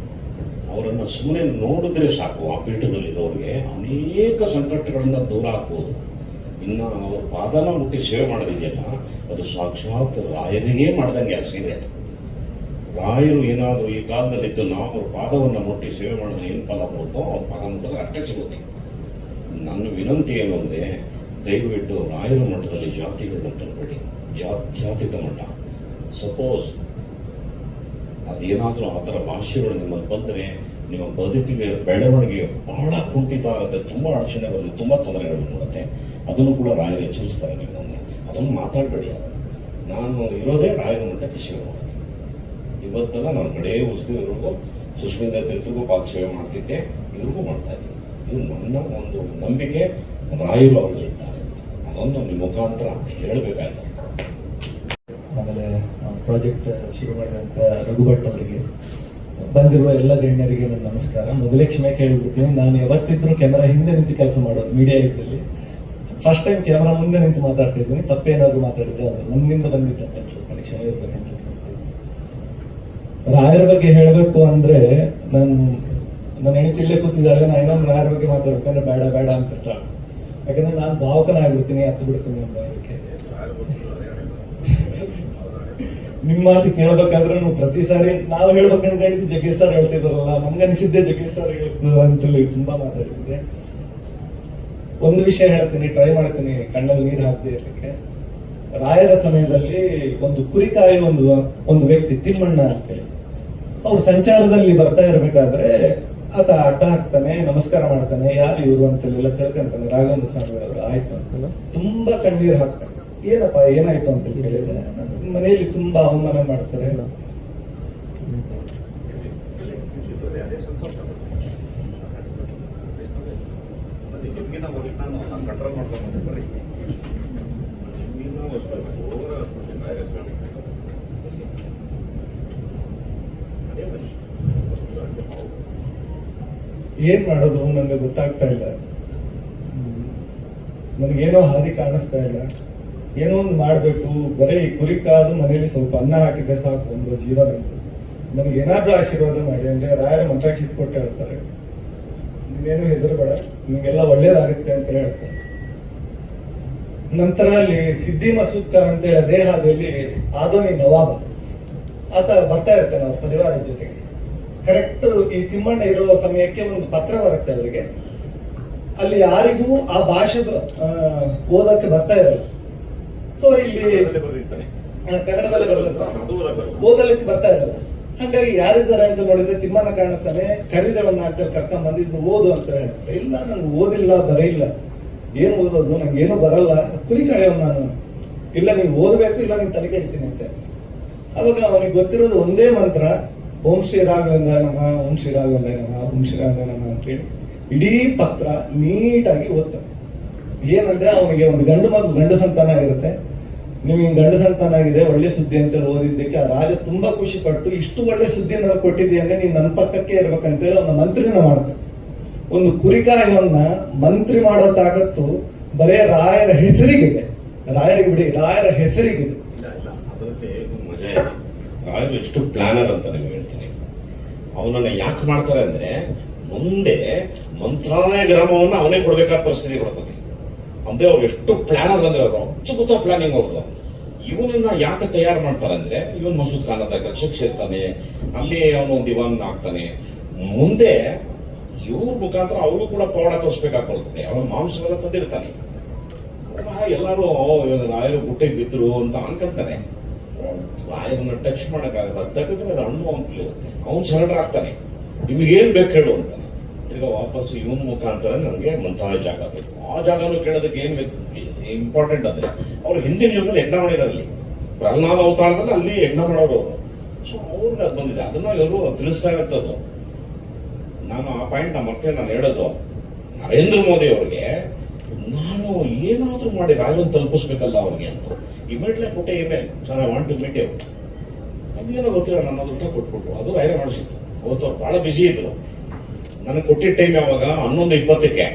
ಅವರನ್ನು ಸುಮ್ಮನೆ ನೋಡಿದ್ರೆ ಸಾಕು, ಆ ಪೀಠದಲ್ಲಿರೋರಿಗೆ ಅನೇಕ ಸಂಕಟಗಳಿಂದ ದೂರ ಆಗ್ಬೋದು. ಇನ್ನು ಅವ್ರ ಪಾದನ ಮುಟ್ಟಿ ಸೇವೆ ಮಾಡೋದಿದೆಯಲ್ಲ, ಅದು ಸಾಕ್ಷಾತ್ ರಾಯರಿಗೇ ಮಾಡ್ದಂಗೆ ಆ ಸೇವೆ. ಅದು ರಾಯರು ಏನಾದರೂ ಈ ಕಾಲದಲ್ಲಿದ್ದು ನಾವು ಅವ್ರ ಪಾದವನ್ನು ಮುಟ್ಟಿ ಸೇವೆ ಮಾಡಿದ್ರೆ ಏನು ಫಲ ಬರುತ್ತೋ ಅವ್ರ ಪಾದ ಮುಟ್ಟಿದ್ರೆ ಅಷ್ಟೇ ಸಿಗುತ್ತೆ. ನನ್ನ ವಿನಂತಿ ಏನು ಅಂದರೆ, ದಯವಿಟ್ಟು ರಾಯರ ಮಠದಲ್ಲಿ ಜಾತಿಗಳನ್ನ ತರಬೇಡಿ, ಜಾತ್ಯತೀತ ಮಠ. ಸಪೋಸ್ ಅದೇನಾದರೂ ಆ ಥರ ಭಾಷೆಗಳು ನಿಮ್ಮಲ್ಲಿ ಬಂದರೆ ನಿಮ್ಮ ಬದುಕಿಗೆ ಬೆಳವಣಿಗೆ ಬಹಳ ಕುಂಠಿತ ಆಗುತ್ತೆ, ತುಂಬ ಅಡಚಣೆ ಬರುತ್ತೆ, ತುಂಬ ತೊಂದರೆಗಳು ಬರುತ್ತೆ. ಅದನ್ನು ಕೂಡ ರಾಯರು ಎಚ್ಚರಿಸ್ತಾರೆ. ನಿಮ್ಮನ್ನು ಅದನ್ನು ಮಾತಾಡಬೇಡಿ. ನಾನು ಇರೋದೇ ರಾಯರ ಮಠಕ್ಕೆ ಸೇವೆ ಮಾಡಿ. ಇವತ್ತೆಲ್ಲ ನಾನು ಕಡೆ ಉಸಿರಿವರೆಗೂ ಸುಶ್ಮಿಂದ ತೀರ್ಥಗೂ ಪಾದ ಸೇವೆ ಮಾಡ್ತಿದ್ದೆ, ಇವ್ರಿಗೂ ಮಾಡ್ತಾ ಇದ್ದೀನಿ. ಇದು ನನ್ನ ಒಂದು ನಂಬಿಕೆ, ರಾಯರು ಅವರಿಗೆ ಇದ್ದಾರೆ. ಅದೊಂದು ನಿಮ್ಮ ಮುಖಾಂತರ ಹೇಳಬೇಕಾಯ್ತು. ಆಮೇಲೆ ಪ್ರಾಜೆಕ್ಟ್ ಶುರು ಮಾಡಿದಂಥ ರಘುಭಟ್ ಅವರಿಗೆ, ಬಂದಿರುವ ಎಲ್ಲ ಗಣ್ಯರಿಗೆ ನನ್ನ ನಮಸ್ಕಾರ. ಮೊದಲೇ ಕ್ಷಮೆ ಕೇಳಿಬಿಡ್ತೀನಿ, ನಾನು ಯಾವತ್ತಿದ್ರೂ ಕ್ಯಾಮರಾ ಹಿಂದೆ ನಿಂತು ಕೆಲಸ ಮಾಡೋದು. ಮೀಡಿಯಾ ಇದ್ದಲ್ಲಿ ಫಸ್ಟ್ ಟೈಮ್ ಕ್ಯಾಮರಾ ಮುಂದೆ ನಿಂತು ಮಾತಾಡ್ತಾ ಇದ್ದೀನಿ. ತಪ್ಪೇನಾದ್ರು ಮಾತಾಡಿದ್ರೆ ಅದು ನನ್ನಿಂದ ಬಂದಿದ್ದಂತ ಕ್ಷಮೆ ಇರ್ಬೇಕಂತ ಹೇಳ್ಕೊಳ್ತೀನಿ. ರಾಯರ ಬಗ್ಗೆ ಹೇಳಬೇಕು ಅಂದರೆ, ನನ್ನ ಹೆಂಡತಿ ಇಲ್ಲೇ ಕೂತಿದ್ದಾಳೆ, ನಾನು ಏನಾದ್ರು ರಾಯರ ಬಗ್ಗೆ ಮಾತಾಡ್ಬೇಕಂದ್ರೆ ಬೇಡ ಬೇಡ ಅಂತಿರ್ತಾಳೆ. ಯಾಕಂದ್ರೆ ನಾನು ಭಾವಕನಾಗ್ಬಿಡ್ತೀನಿ, ಹತ್ತು ಬಿಡ್ತೀನಿ ಎಂಬ ಇದಕ್ಕೆ. ನಿಮ್ಮ ಮಾತು ಕೇಳ್ಬೇಕಾದ್ರೆ ನಾವು ಪ್ರತಿ ಸಾರಿ ನಾವು ಹೇಳ್ಬೇಕಂತ ಹೇಳಿದ್ದು ಜಗ್ಗೇಶ್ ಸರ್ ಹೇಳ್ತಿದಾರಲ್ಲ, ನಮ್ಗನ್ಸಿದ್ದೆ ಜಗ್ಗೇಶ್ ಸರ್ ಹೇಳ್ತಿದ್ರು ಅಂತೇಳಿ ತುಂಬಾ ಮಾತಾಡಿದ್ದೆ. ಒಂದು ವಿಷಯ ಹೇಳ್ತೀನಿ, ಟ್ರೈ ಮಾಡ್ತೀನಿ ಕಣ್ಣಲ್ಲಿ ನೀರು ಹಾಕದೆ ಇರ್ಲಿಕ್ಕೆ. ರಾಯರ ಸಮಯದಲ್ಲಿ ಒಂದು ಕುರಿಕಾಯಿ ಒಂದು ವ್ಯಕ್ತಿ ತಿಮ್ಮಣ್ಣ ಅಂತೇಳಿ, ಅವ್ರು ಸಂಚಾರದಲ್ಲಿ ಬರ್ತಾ ಇರ್ಬೇಕಾದ್ರೆ ಆತ ಅಡ್ಡ ಹಾಕ್ತಾನೆ, ನಮಸ್ಕಾರ ಮಾಡ್ತಾನೆ, ಯಾರು ಇವರು ಅಂತೆಲ್ಲ ತಿಳ್ಕೊಂತಾನೆ. ರಾಘವೇಂದ್ರ ಸ್ವಾಮಿಗಳವರು ಆಯ್ತು ಅಂತ ತುಂಬಾ ಕಣ್ಣೀರು ಹಾಕ್ತಾನೆ. ಏನಪ್ಪ ಏನಾಯ್ತು ಅಂತ ಕೇಳಿದ್ರೆ, ಮನೆಯಲ್ಲಿ ತುಂಬಾ ಅವಮಾನ ಮಾಡ್ತಾರೆ. ಏನ್ ಮಾಡೋದು ನನಗೆ ಗೊತ್ತಾಗ್ತಾ ಇಲ್ಲ. ನನಗೇನೋ ಹಾದಿ ಕಾಣಿಸ್ತಾ ಇಲ್ಲ. ಏನೋ ಒಂದು ಮಾಡಬೇಕು. ಬರೀ ಕುರಿ ಕಾದು ಮನೆಯಲ್ಲಿ ಸ್ವಲ್ಪ ಅನ್ನ ಹಾಕಿದ್ರೆ ಸಾಕು ಒಂದು ಜೀವನ. ನನಗೆ ಏನಾದ್ರೂ ಆಶೀರ್ವಾದ ಮಾಡಿ ಅಂದ್ರೆ ರಾಯರ ಮಂತ್ರಾಕ್ಷಿತ್ ಕೊಟ್ಟು ಹೇಳ್ತಾರೆ, ನೀನೇನು ಹೆದರಬೇಡ, ನಿಮಗೆಲ್ಲ ಒಳ್ಳೇದಾಗುತ್ತೆ ಅಂತ ಹೇಳ್ತಾರೆ. ನಂತರ ಅಲ್ಲಿ ಸಿದ್ದಿ ಮಸೂದ್ ಖಾನ್ ಅಂತ ಹೇಳಿ ಅದೇ ಹಾದಿಯಲ್ಲಿ ಆದೋನಿ ನವಾಬ್ ಆತ ಬರ್ತಾ ಇರ್ತಾನೆ ಅವ್ರ ಪರಿವಾರದ ಜೊತೆಗೆ. ಕರೆಕ್ಟ್ ಈ ತಿಮ್ಮಣ್ಣ ಇರುವ ಸಮಯಕ್ಕೆ ಒಂದು ಪತ್ರ ಬರುತ್ತೆ ಅವರಿಗೆ. ಅಲ್ಲಿ ಯಾರಿಗೂ ಆ ಭಾಷೆ ಓದಕ್ಕೆ ಬರ್ತಾ ಇರಲ್ಲ. ಸೊ ಇಲ್ಲಿ ಕನ್ನಡದಲ್ಲಿ ಓದಲಿಕ್ಕೆ ಬರ್ತಾ ಇರಲ್ಲ. ಹಾಗಾಗಿ ಯಾರಿದ್ದಾರೆ ಅಂತ ನೋಡಿದ್ರೆ ತಿಮ್ಮಣ್ಣ ಕಾಣಿಸ್ತಾನೆ, ಕರೀರವನ್ನ ಅಂತ ಕರ್ಕೊಂಡ್ ಬಂದಿದ್ದು ಓದು ಅಂತ ಹೇಳ್ತಾರೆ. ಇಲ್ಲ, ನನ್ಗೆ ಓದಿಲ್ಲ, ಬರೆಯಿಲ್ಲ, ಏನು ಓದೋದು, ನಂಗೆ ಏನೂ ಬರಲ್ಲ, ಕುರಿ ಕಾಯವ್ ನಾನು. ಇಲ್ಲ, ನೀವು ಓದಬೇಕು, ಇಲ್ಲ ನೀನು ತಲೆ ಕೆಡ್ತೀನಿ ಅಂತ. ಅವಾಗ ಅವನಿಗೆ ಗೊತ್ತಿರೋದು ಒಂದೇ ಮಂತ್ರ, ಓಂ ಶ್ರೀ ರಾಘವೇಂದ್ರ ನಮಃ, ಓಂ ಶ್ರೀ ರಾಘವೇಂದ್ರ ನಮಃ, ಓಂ ಶ್ರೀ ರಾಘವೇಂದ್ರ ನಮಃ ಅಂತೇಳಿ ಇಡೀ ಪತ್ರ ನೀಟಾಗಿ ಓದ್ತಾನೆ. ಏನಂದ್ರೆ ಅವನಿಗೆ ಒಂದು ಗಂಡು ಸಂತಾನ ಆಗಿರುತ್ತೆ. ನಿಮಗೆ ಗಂಡು ಸಂತಾನ ಆಗಿದೆ, ಒಳ್ಳೆ ಸುದ್ದಿ ಅಂತೇಳಿ ಓದಿದ್ದಕ್ಕೆ ಆ ರಾಜ ತುಂಬಾ ಖುಷಿ ಪಟ್ಟು, ಇಷ್ಟು ಒಳ್ಳೆ ಸುದ್ದಿ ನನಗೆ ಕೊಟ್ಟಿದ್ದೀಯ ಅಂದ್ರೆ ನೀನ್ ನನ್ನ ಪಕ್ಕಕ್ಕೆ ಇರ್ಬೇಕಂತೇಳಿ ಅವನ ಮಂತ್ರಿನ ಮಾಡ್ತಾನೆ. ಒಂದು ಕುರಿಕಾಯವನ್ನ ಮಂತ್ರಿ ಮಾಡೋ ತಾಕತ್ತು ಬರೇ ರಾಯರ ಹೆಸರಿಗಿದೆ. ರಾಯರಿಗೆ ಬಿಡಿ, ರಾಯರ ಹೆಸರಿಗಿದೆ. ಅದರಲ್ಲಿ ಮಜಾ ಇದೆ. ರಾಯರು ಎಷ್ಟು ಪ್ಲಾನರ್ ಅಂತ ನಿಮ್ಗೆ ಹೇಳ್ತೀನಿ. ಅವನನ್ನ ಯಾಕೆ ಮಾಡ್ತಾರೆ ಅಂದ್ರೆ, ಮುಂದೆ ಮಂತ್ರಾಲಯ ಗ್ರಾಮವನ್ನು ಅವನೇ ಕೊಡ್ಬೇಕಾದ ಪರಿಸ್ಥಿತಿ ಬರ್ತದೆ. ಅಂದ್ರೆ ಅವ್ರು ಎಷ್ಟು ಪ್ಲಾನರ್ ಅಂದ್ರೆ, ಅವರು ಅದ್ಭುತ ಪ್ಲಾನಿಂಗ್ ಅವ್ರದ್ದು. ಇವನನ್ನ ಯಾಕೆ ತಯಾರು ಮಾಡ್ತಾರೆ ಅಂದ್ರೆ, ಇವನ್ ಮಸೂದ್ ಖಾನ್ ಅಂತ ಕಕ್ಷ ಇರ್ತಾನೆ, ಅಲ್ಲಿ ಅವನು ದಿವಾನ್ ಆಗ್ತಾನೆ. ಮುಂದೆ ಇವ್ರ ಮುಖಾಂತರ ಅವರು ಕೂಡ ಪವಾಡ ತೋರಿಸ್ಬೇಕಾಗ್ತದೆ. ಅವನ ಮಾಂಸವೆಲ್ಲ ತಂದಿರ್ತಾನೆ. ಎಲ್ಲರೂ ರಾಯರು ಬುಟ್ಟಿಗೆ ಬಿದ್ರು ಅಂತ ಅನ್ಕೊಂತಾನೆ. ರಾಯರನ್ನ ಟಚ್ ಮಾಡಕ್ಕಾಗತ್ತ, ತೆಗೆದ್ರೆ ಅದು ಹಣ್ಣು ಅಂತಲಿರುತ್ತೆ. ಅವನು ಸರೆಂಡರ್ ಆಗ್ತಾನೆ, ನಿಮಗೇನ್ ಬೇಕು ಹೇಳು ಅಂತಾನೆ. ಈಗ ವಾಪಸ್ ಇವನ ಮುಖಾಂತರ ನನಗೆ ಮಂತ್ರಾಲಯ ಜಾಗ ಬೇಕು. ಆ ಜಾಗನೂ ಕೇಳೋದಕ್ಕೆ ಏನ್ ಬೇಕು ಇಂಪಾರ್ಟೆಂಟ್ ಅಂದ್ರೆ, ಅವ್ರು ಹಿಂದಿನ ಯುಗದಲ್ಲಿ ಯಜ್ಞ ಮಾಡಿದಾರಲ್ಲಿ, ಪ್ರಹ್ಲಾದ ಅವತಾರದಲ್ಲಿ ಅಲ್ಲಿ ಯಜ್ಞ ಮಾಡೋರು ಅವರು. ಸೊ ಅವ್ರಿಗೆ ಅದು ಬಂದಿದೆ, ಅದನ್ನ ಇವರು ತಿಳಿಸ್ತಾ ಇರುತ್ತದು. ನಾನು ಆ ಪಾಯಿಂಟ್ ನಾನು ಹೇಳೋದು, ನರೇಂದ್ರ ಮೋದಿ ಅವ್ರಿಗೆ ನಾನು ಏನಾದ್ರೂ ಮಾಡಿ ರಾಜನ್ ತಲುಪಿಸ್ಬೇಕಲ್ಲ ಅವ್ರಿಗೆ ಅಂತ ಇಮಿಡಿಯೇಟ್ಲಿ ಕೊಟ್ಟೆ email, sir I want to meet you. ಅದೇನೋ ಗೊತ್ತಿಲ್ಲ, ನನ್ನ ದುಡ್ಡ ಕೊಟ್ಬಿಟ್ರು. ಅದು ರಾಯರೇ ಮಾಡಿಸಿತ್ತು. ಅವತ್ತು ಅವ್ರು ಭಾಳ ಬ್ಯುಸಿ ಇದ್ರು. ನನಗೆ ಕೊಟ್ಟಿದ್ದ ಟೈಮ್ ಯಾವಾಗ 11:20ಕ್ಕೆ.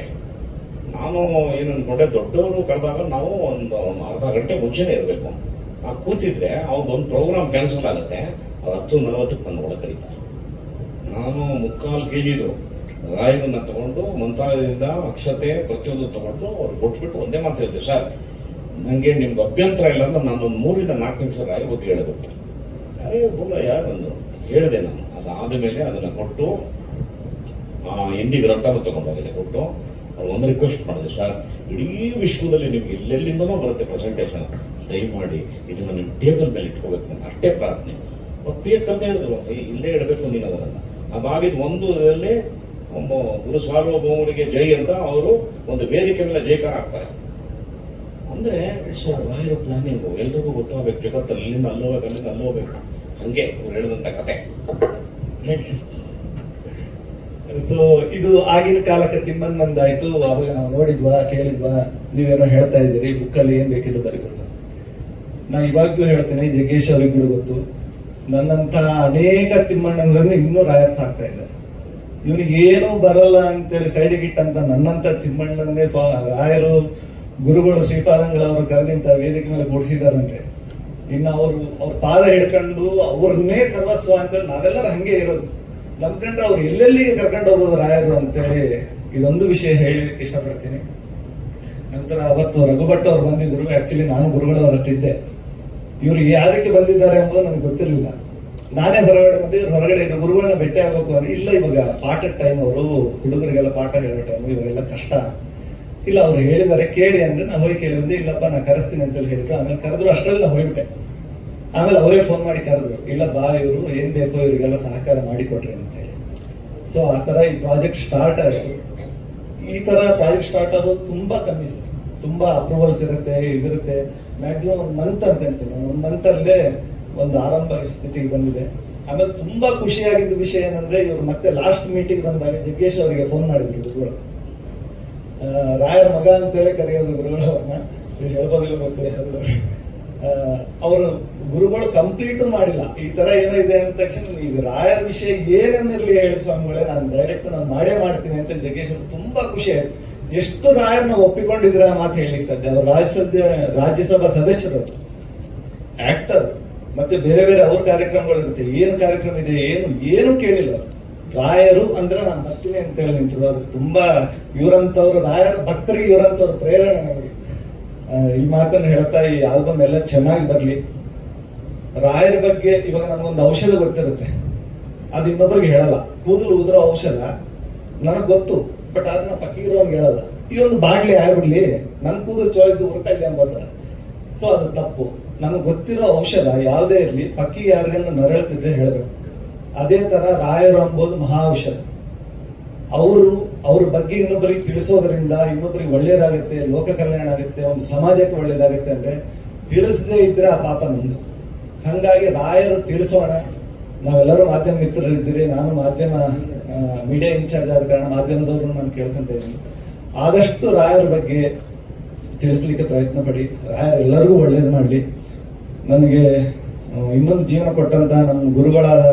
ನಾನು ಏನು ಅನ್ಕೊಂಡೆ, ದೊಡ್ಡವರು ಕರೆದಾಗ ನಾವು ಒಂದು ಅರ್ಧ ಗಂಟೆ ಮುಂಚೆನೇ ಇರಬೇಕು. ಕೂತಿದ್ರೆ ಅವ್ರದ್ದೊಂದು ಪ್ರೋಗ್ರಾಮ್ ಕ್ಯಾನ್ಸಲ್ ಆಗುತ್ತೆ, ಅವ್ರು 10:40 ನನ್ನ ಒಳಗೆ ಕರೀತಾರೆ. ನಾನು 3/4 kg ರಾಯರನ್ನ ತಗೊಂಡು ಮಂತ್ರಾಲಯದಿಂದ ಅಕ್ಷತೆ ಪ್ರತಿಯೊಂದು ತಗೊಂಡು ಅವ್ರು ಕೊಟ್ಬಿಟ್ಟು ಒಂದೇ ಮಾತು ಹೇಳ್ತೀವಿ, ಸರ್ ನನಗೆ ನಿಮ್ಗೆ ಅಭ್ಯಂತರ ಇಲ್ಲ ಅಂದ್ರೆ ನಾನೊಂದು 3 4 ನಿಮಿಷ ರಾಯರ ಬಗ್ಗೆ ಹೇಳಬೇಕು. ಅರೇ ಬೋಲ ಯಾರೊಂದು ಹೇಳಿದೆ ನಾನು. ಅದಾದ ಮೇಲೆ ಅದನ್ನು ಕೊಟ್ಟು ಹಿಂದಿ ಗ್ರಂಥನೂ ತಗೊಂಡೋಗಿದೆ ಕೊಟ್ಟು ಅವ್ರು ಒಂದು ರಿಕ್ವೆಸ್ಟ್ ಮಾಡಿದೆ, ಸರ್ ಇಡೀ ವಿಶ್ವದಲ್ಲಿ ನಿಮ್ಗೆ ಎಲ್ಲೆಲ್ಲಿಂದನೂ ಬರುತ್ತೆ ಪ್ರೆಸೆಂಟೇಷನ್, ದಯಮಾಡಿ ಇದನ್ನು ನಿಮ್ಮ ಟೇಬಲ್ ಮೇಲೆ ಇಟ್ಕೋಬೇಕು, ನಾನು ಅಷ್ಟೇ ಪ್ರಾರ್ಥನೆ. ಒಪ್ಪಿಯಕ್ಕಂತ ಹೇಳಿದ್ರು, ಇಲ್ಲೇ ಇಡಬೇಕು ನೀನು ಅದನ್ನು. ಅದಾಗಿದ್ದು ಒಂದು ಇದರಲ್ಲಿ ಗುರು ಸಾರ್ವಭೌಮರಿಗೆ ಜೈ ಅಂತ ಅವರು ಒಂದು ವೇದಿಕೆ ಮೇಲೆ ಜೈಕಾರ ಆಗ್ತಾರೆ. ಅಂದರೆ ಇಟ್ಸ್ ರಾಯರ ಪ್ಲಾನಿಂಗು ಎಲ್ರಿಗೂ ಗೊತ್ತಾಗಬೇಕು, ಜಗತ್ತಲ್ಲಿ ಇಲ್ಲಿಂದ ಅಲ್ಲೋಗ್ಬೇಕು, ಅಲ್ಲಿಂದ ಅಲ್ಲೋಗ್ಬೇಕು. ಹಂಗೆ ಅವ್ರು ಹೇಳಿದಂಥ ಕತೆ. ಸೊ ಇದು ಆಗಿನ ಕಾಲಕ್ಕೆ ತಿಮ್ಮನ್ನಂದಾಯ್ತು. ಅವಾಗ ನಾವು ನೋಡಿದ್ವಾ, ಕೇಳಿದ್ವಾ, ನೀವೇನೋ ಹೇಳ್ತಾ ಇದ್ದೀರಿ, ಬುಕ್ಕಲ್ಲಿ ಏನ್ ಬೇಕಿದ್ರು ಬರೀಬೋದು. ನಾ ಇವಾಗ್ಲೂ ಹೇಳ್ತೇನೆ, ಜಗ್ಗೇಶ್ ಅವ್ರಿಗೂ ಗೊತ್ತು, ನನ್ನಂತ ಅನೇಕ ತಿಮ್ಮಣ್ಣಂದ್ರನ್ನು ಇನ್ನೂ ರಾಯರ್ ಸಾಕ್ತಾ ಇದ್ದಾರೆ. ಇವನಿಗೆ ಏನೂ ಬರಲ್ಲ ಅಂತೇಳಿ ಸೈಡಿಗೆ ಇಟ್ಟಂತ ನನ್ನಂತ ತಿಮ್ಮಣ್ಣನ್ನೇ ರಾಯರು ಗುರುಗಳು ಶ್ರೀಪಾದಂಗಳವರು ಕರೆದಿಂತ ವೇದಿಕೆ ಮೇಲೆ ಕೂಡಿಸಿದಾರಂತೆ. ಇನ್ನು ಅವ್ರ ಪಾದ ಹಿಡ್ಕೊಂಡು ಅವ್ರನ್ನೇ ಸರ್ವಸ್ವ ಅಂತೇಳಿ ನಾವೆಲ್ಲರೂ ಹಂಗೆ ಇರೋದು. ನಂಬ್ಕೊಂಡ್ರೆ ಅವ್ರು ಎಲ್ಲೆಲ್ಲಿಗೆ ಕರ್ಕೊಂಡು ಹೋಗೋದು ರಾಯರು ಅಂತೇಳಿ ಇದೊಂದು ವಿಷಯ ಹೇಳಲಿಕ್ಕೆ ಇಷ್ಟಪಡ್ತೀನಿ. ನಂತರ ಅವತ್ತು ರಘುಭಟ್ ಅವ್ರು ಬಂದಿದ್ರು. ಆಕ್ಚುಲಿ ನಾನು ಗುರುಗಳವ್ರ ಹಟ್ಟಿದ್ದೆ. ಇವ್ರು ಯಾವ್ದಕ್ಕೆ ಬಂದಿದ್ದಾರೆ ಎಂಬುದು ನನಗೆ ಗೊತ್ತಿರಲಿಲ್ಲ. ನಾನೇ ಹೊರಗಡೆ ಬಂದು ಇವ್ರು ಹೊರಗಡೆ ಇದ್ರು, ಗುರುಗಳನ್ನ ಭೇಟಿ ಆಗ್ಬೇಕು ಅಂದ್ರೆ, ಇಲ್ಲ ಇವಾಗ ಪಾಠದ ಟೈಮ್, ಅವರು ಹುಡುಗರಿಗೆಲ್ಲ ಪಾಠ ಹೇಳೋ ಟೈಮ್, ಇವಾಗೆಲ್ಲ ಕಷ್ಟ ಇಲ್ಲ, ಅವ್ರು ಹೇಳಿದ್ದಾರೆ ಕೇಳಿ ಅಂದ್ರೆ ನಾ ಹೋಗಿ ಕೇಳಿ ಬಂದೆ. ಇಲ್ಲಪ್ಪ ನಾ ಕರೆಸ್ತೀನಿ ಅಂತೇಳಿ ಹೇಳಿದ್ರು. ಆಮೇಲೆ ಕರೆದ್ರು, ಅಷ್ಟರಲ್ಲಿ ನಾ ಹೋಗ್ಬಿಟ್ಟೆ. ಆಮೇಲೆ ಅವರೇ ಫೋನ್ ಮಾಡಿ ಕರೆದ್ರು, ಇಲ್ಲ ಬಾ, ಇವರು ಏನ್ ಬೇಕೋ ಇವರಿಗೆಲ್ಲ ಸಹಕಾರ ಮಾಡಿಕೊಟ್ರಿ ಅಂತ ಹೇಳಿ. ಸೊ ಆ ತರ ಈ ಪ್ರಾಜೆಕ್ಟ್ ಸ್ಟಾರ್ಟ್ ಆಯಿತು. ಈ ತರ ಪ್ರಾಜೆಕ್ಟ್ ಸ್ಟಾರ್ಟ್ ಆಗೋದು ತುಂಬಾ ಕಮ್ಮಿ ಸರ್. ತುಂಬಾ ಅಪ್ರೂವಲ್ಸ್ ಇರುತ್ತೆ, ಇದಿರುತ್ತೆ. ಮ್ಯಾಕ್ಸಿಮಮ್ 1 ಮಂತ್ ಅಂತಂತೀನಿ, 1 ಮಂತಲ್ಲೇ ಒಂದು ಆರಂಭ ಸ್ಥಿತಿಗೆ ಬಂದಿದೆ. ಆಮೇಲೆ ತುಂಬಾ ಖುಷಿಯಾಗಿದ್ದ ವಿಷಯ ಏನಂದ್ರೆ, ಇವರು ಮತ್ತೆ ಲಾಸ್ಟ್ ಮೀಟಿಂಗ್ ಬಂದಾಗ ಜಗ್ಗೇಶ್ ಅವರಿಗೆ ಫೋನ್ ಮಾಡಿದ್ರು ಗುರುಗಳು. ರಾಯರ ಮಗ ಅಂತೇಳಿ ಕರೆಯೋದು ಗುರುಗಳವ್ರನ್ನ, ಹೇಳ್ಬೋದಿಲ್ಲ ಗೊತ್ತಿಲ್ಲ ಸರ್. ಅವರು ಗುರುಗಳು ಕಂಪ್ಲೀಟು ಮಾಡಿಲ್ಲ, ಈ ತರ ಏನೋ ಇದೆ ಅಂದ ತಕ್ಷಣ ಈಗ ರಾಯರ ವಿಷಯ ಏನೇನಿರ್ಲಿ ಹೇಳಿ ಸ್ವಾಮಿಗಳೇ, ನಾನು ಡೈರೆಕ್ಟ್ ನಾನು ಮಾಡೇ ಮಾಡ್ತೀನಿ ಅಂತ ಜಗ್ಗೇಶ್ ಅವರು ತುಂಬಾ ಖುಷಿ ಆಯ್ತು. ಎಷ್ಟು ರಾಯರ್ನ ಒಪ್ಪಿಕೊಂಡಿದ್ರ ಮಾತು ಹೇಳಲಿಕ್ಕೆ ಸಾಧ್ಯ. ಅವರು ರಾಜ್ಯಸಭಾ ಸದಸ್ಯರು, ಆಕ್ಟರ್, ಮತ್ತೆ ಬೇರೆ ಬೇರೆ ಅವ್ರ ಕಾರ್ಯಕ್ರಮಗಳು ಇರುತ್ತೆ. ಏನು ಕಾರ್ಯಕ್ರಮ ಇದೆ ಏನು ಕೇಳಿಲ್ಲ. ರಾಯರು ಅಂದ್ರೆ ನಾನು ಬರ್ತೀನಿ ಅಂತೇಳಿ ನಿಂತಿದ್ರು. ಅದಕ್ಕೆ ತುಂಬಾ ಇವರಂತವ್ರು, ರಾಯರ ಭಕ್ತರಿಗೆ ಇವರಂತವ್ರ ಪ್ರೇರಣೆ ನಮಗೆ. ಈ ಮಾತನ್ನು ಹೇಳ್ತಾ ಈ ಆಲ್ಬಮ್ ಎಲ್ಲ ಚೆನ್ನಾಗಿ ಬರಲಿ. ರಾಯರ ಬಗ್ಗೆ ಇವಾಗ ನಮಗೊಂದು ಔಷಧ ಗೊತ್ತಿರುತ್ತೆ, ಅದು ಇನ್ನೊಬ್ರಿಗೆ ಹೇಳಲ್ಲ. ಕೂದಲು ಉದುರೋ ಔಷಧ ನನಗೆ ಗೊತ್ತು, ಬಟ್ ಅದನ್ನ ಪಕ್ಕಿರೋನ್ಗೆ ಹೇಳಲ್ಲ. ಈ ಒಂದು ಬಾಟ್ಲಿ ಆಗ್ಬಿಡ್ಲಿ, ನನ್ನ ಕೂದಲು ಚೋಳಿದ್ದು ಉರ್ಕೈಲಿ ಅಂಬೋದಾರ. ಸೊ ಅದು ತಪ್ಪು. ನನಗೆ ಗೊತ್ತಿರೋ ಔಷಧ ಯಾವುದೇ ಇರಲಿ, ಪಕ್ಕಿಗೆ ಯಾರಿಗನ್ನ ನರಳ್ತಿದ್ರೆ ಹೇಳಬೇಕು. ಅದೇ ತರ ರಾಯರು ಅಂಬೋದು ಮಹಾ ಔಷಧ. ಅವ್ರ ಬಗ್ಗೆ ಇನ್ನೊಬ್ಬರಿಗೆ ತಿಳಿಸೋದ್ರಿಂದ ಇನ್ನೊಬ್ಬರಿಗೆ ಒಳ್ಳೇದಾಗುತ್ತೆ, ಲೋಕ ಕಲ್ಯಾಣ ಆಗುತ್ತೆ, ಒಂದು ಸಮಾಜಕ್ಕೆ ಒಳ್ಳೇದಾಗುತ್ತೆ. ಅಂದ್ರೆ ತಿಳಿಸದೇ ಇದ್ರೆ ಆ ಪಾಪ ನಮ್ದು. ಹಂಗಾಗಿ ರಾಯರು ತಿಳಿಸೋಣ. ನಾವೆಲ್ಲರೂ ಮಾಧ್ಯಮ ಮಿತ್ರರಿದ್ದೀರಿ, ನಾನು ಮಾಧ್ಯಮ ಮೀಡಿಯಾ ಇನ್ಚಾರ್ಜ್ ಆದ ಕಾರಣ ಮಾಧ್ಯಮದವ್ರನ್ನ ನಾನು ಕೇಳ್ಕೊಂತ ಇದ್ದೀನಿ. ಆದಷ್ಟು ರಾಯರ ಬಗ್ಗೆ ತಿಳಿಸ್ಲಿಕ್ಕೆ ಪ್ರಯತ್ನ ಪಡಿ. ರಾಯರು ಎಲ್ಲರಿಗೂ ಒಳ್ಳೇದು ಮಾಡಲಿ. ನನಗೆ ಇನ್ನೊಂದು ಜೀವನ ಕೊಟ್ಟಂತ ನಮ್ಮ ಗುರುಗಳಾದ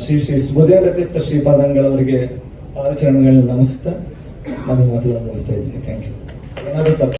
ಶ್ರೀ ಸುಬುಧೇಂದ್ರ ತೀರ್ಥ ಶ್ರೀಪಾದಂಗಳವರಿಗೆ ಪಾದಚರಣೆಗಳನ್ನ ನಮಿಸ್ತಾ ನಾನು ಮಾತುಗಳನ್ನು ಮುಗಿಸ್ತಾ ಇದ್ದೀನಿ. Thank you. ಏನಾದರೂ ತಪ್ಪು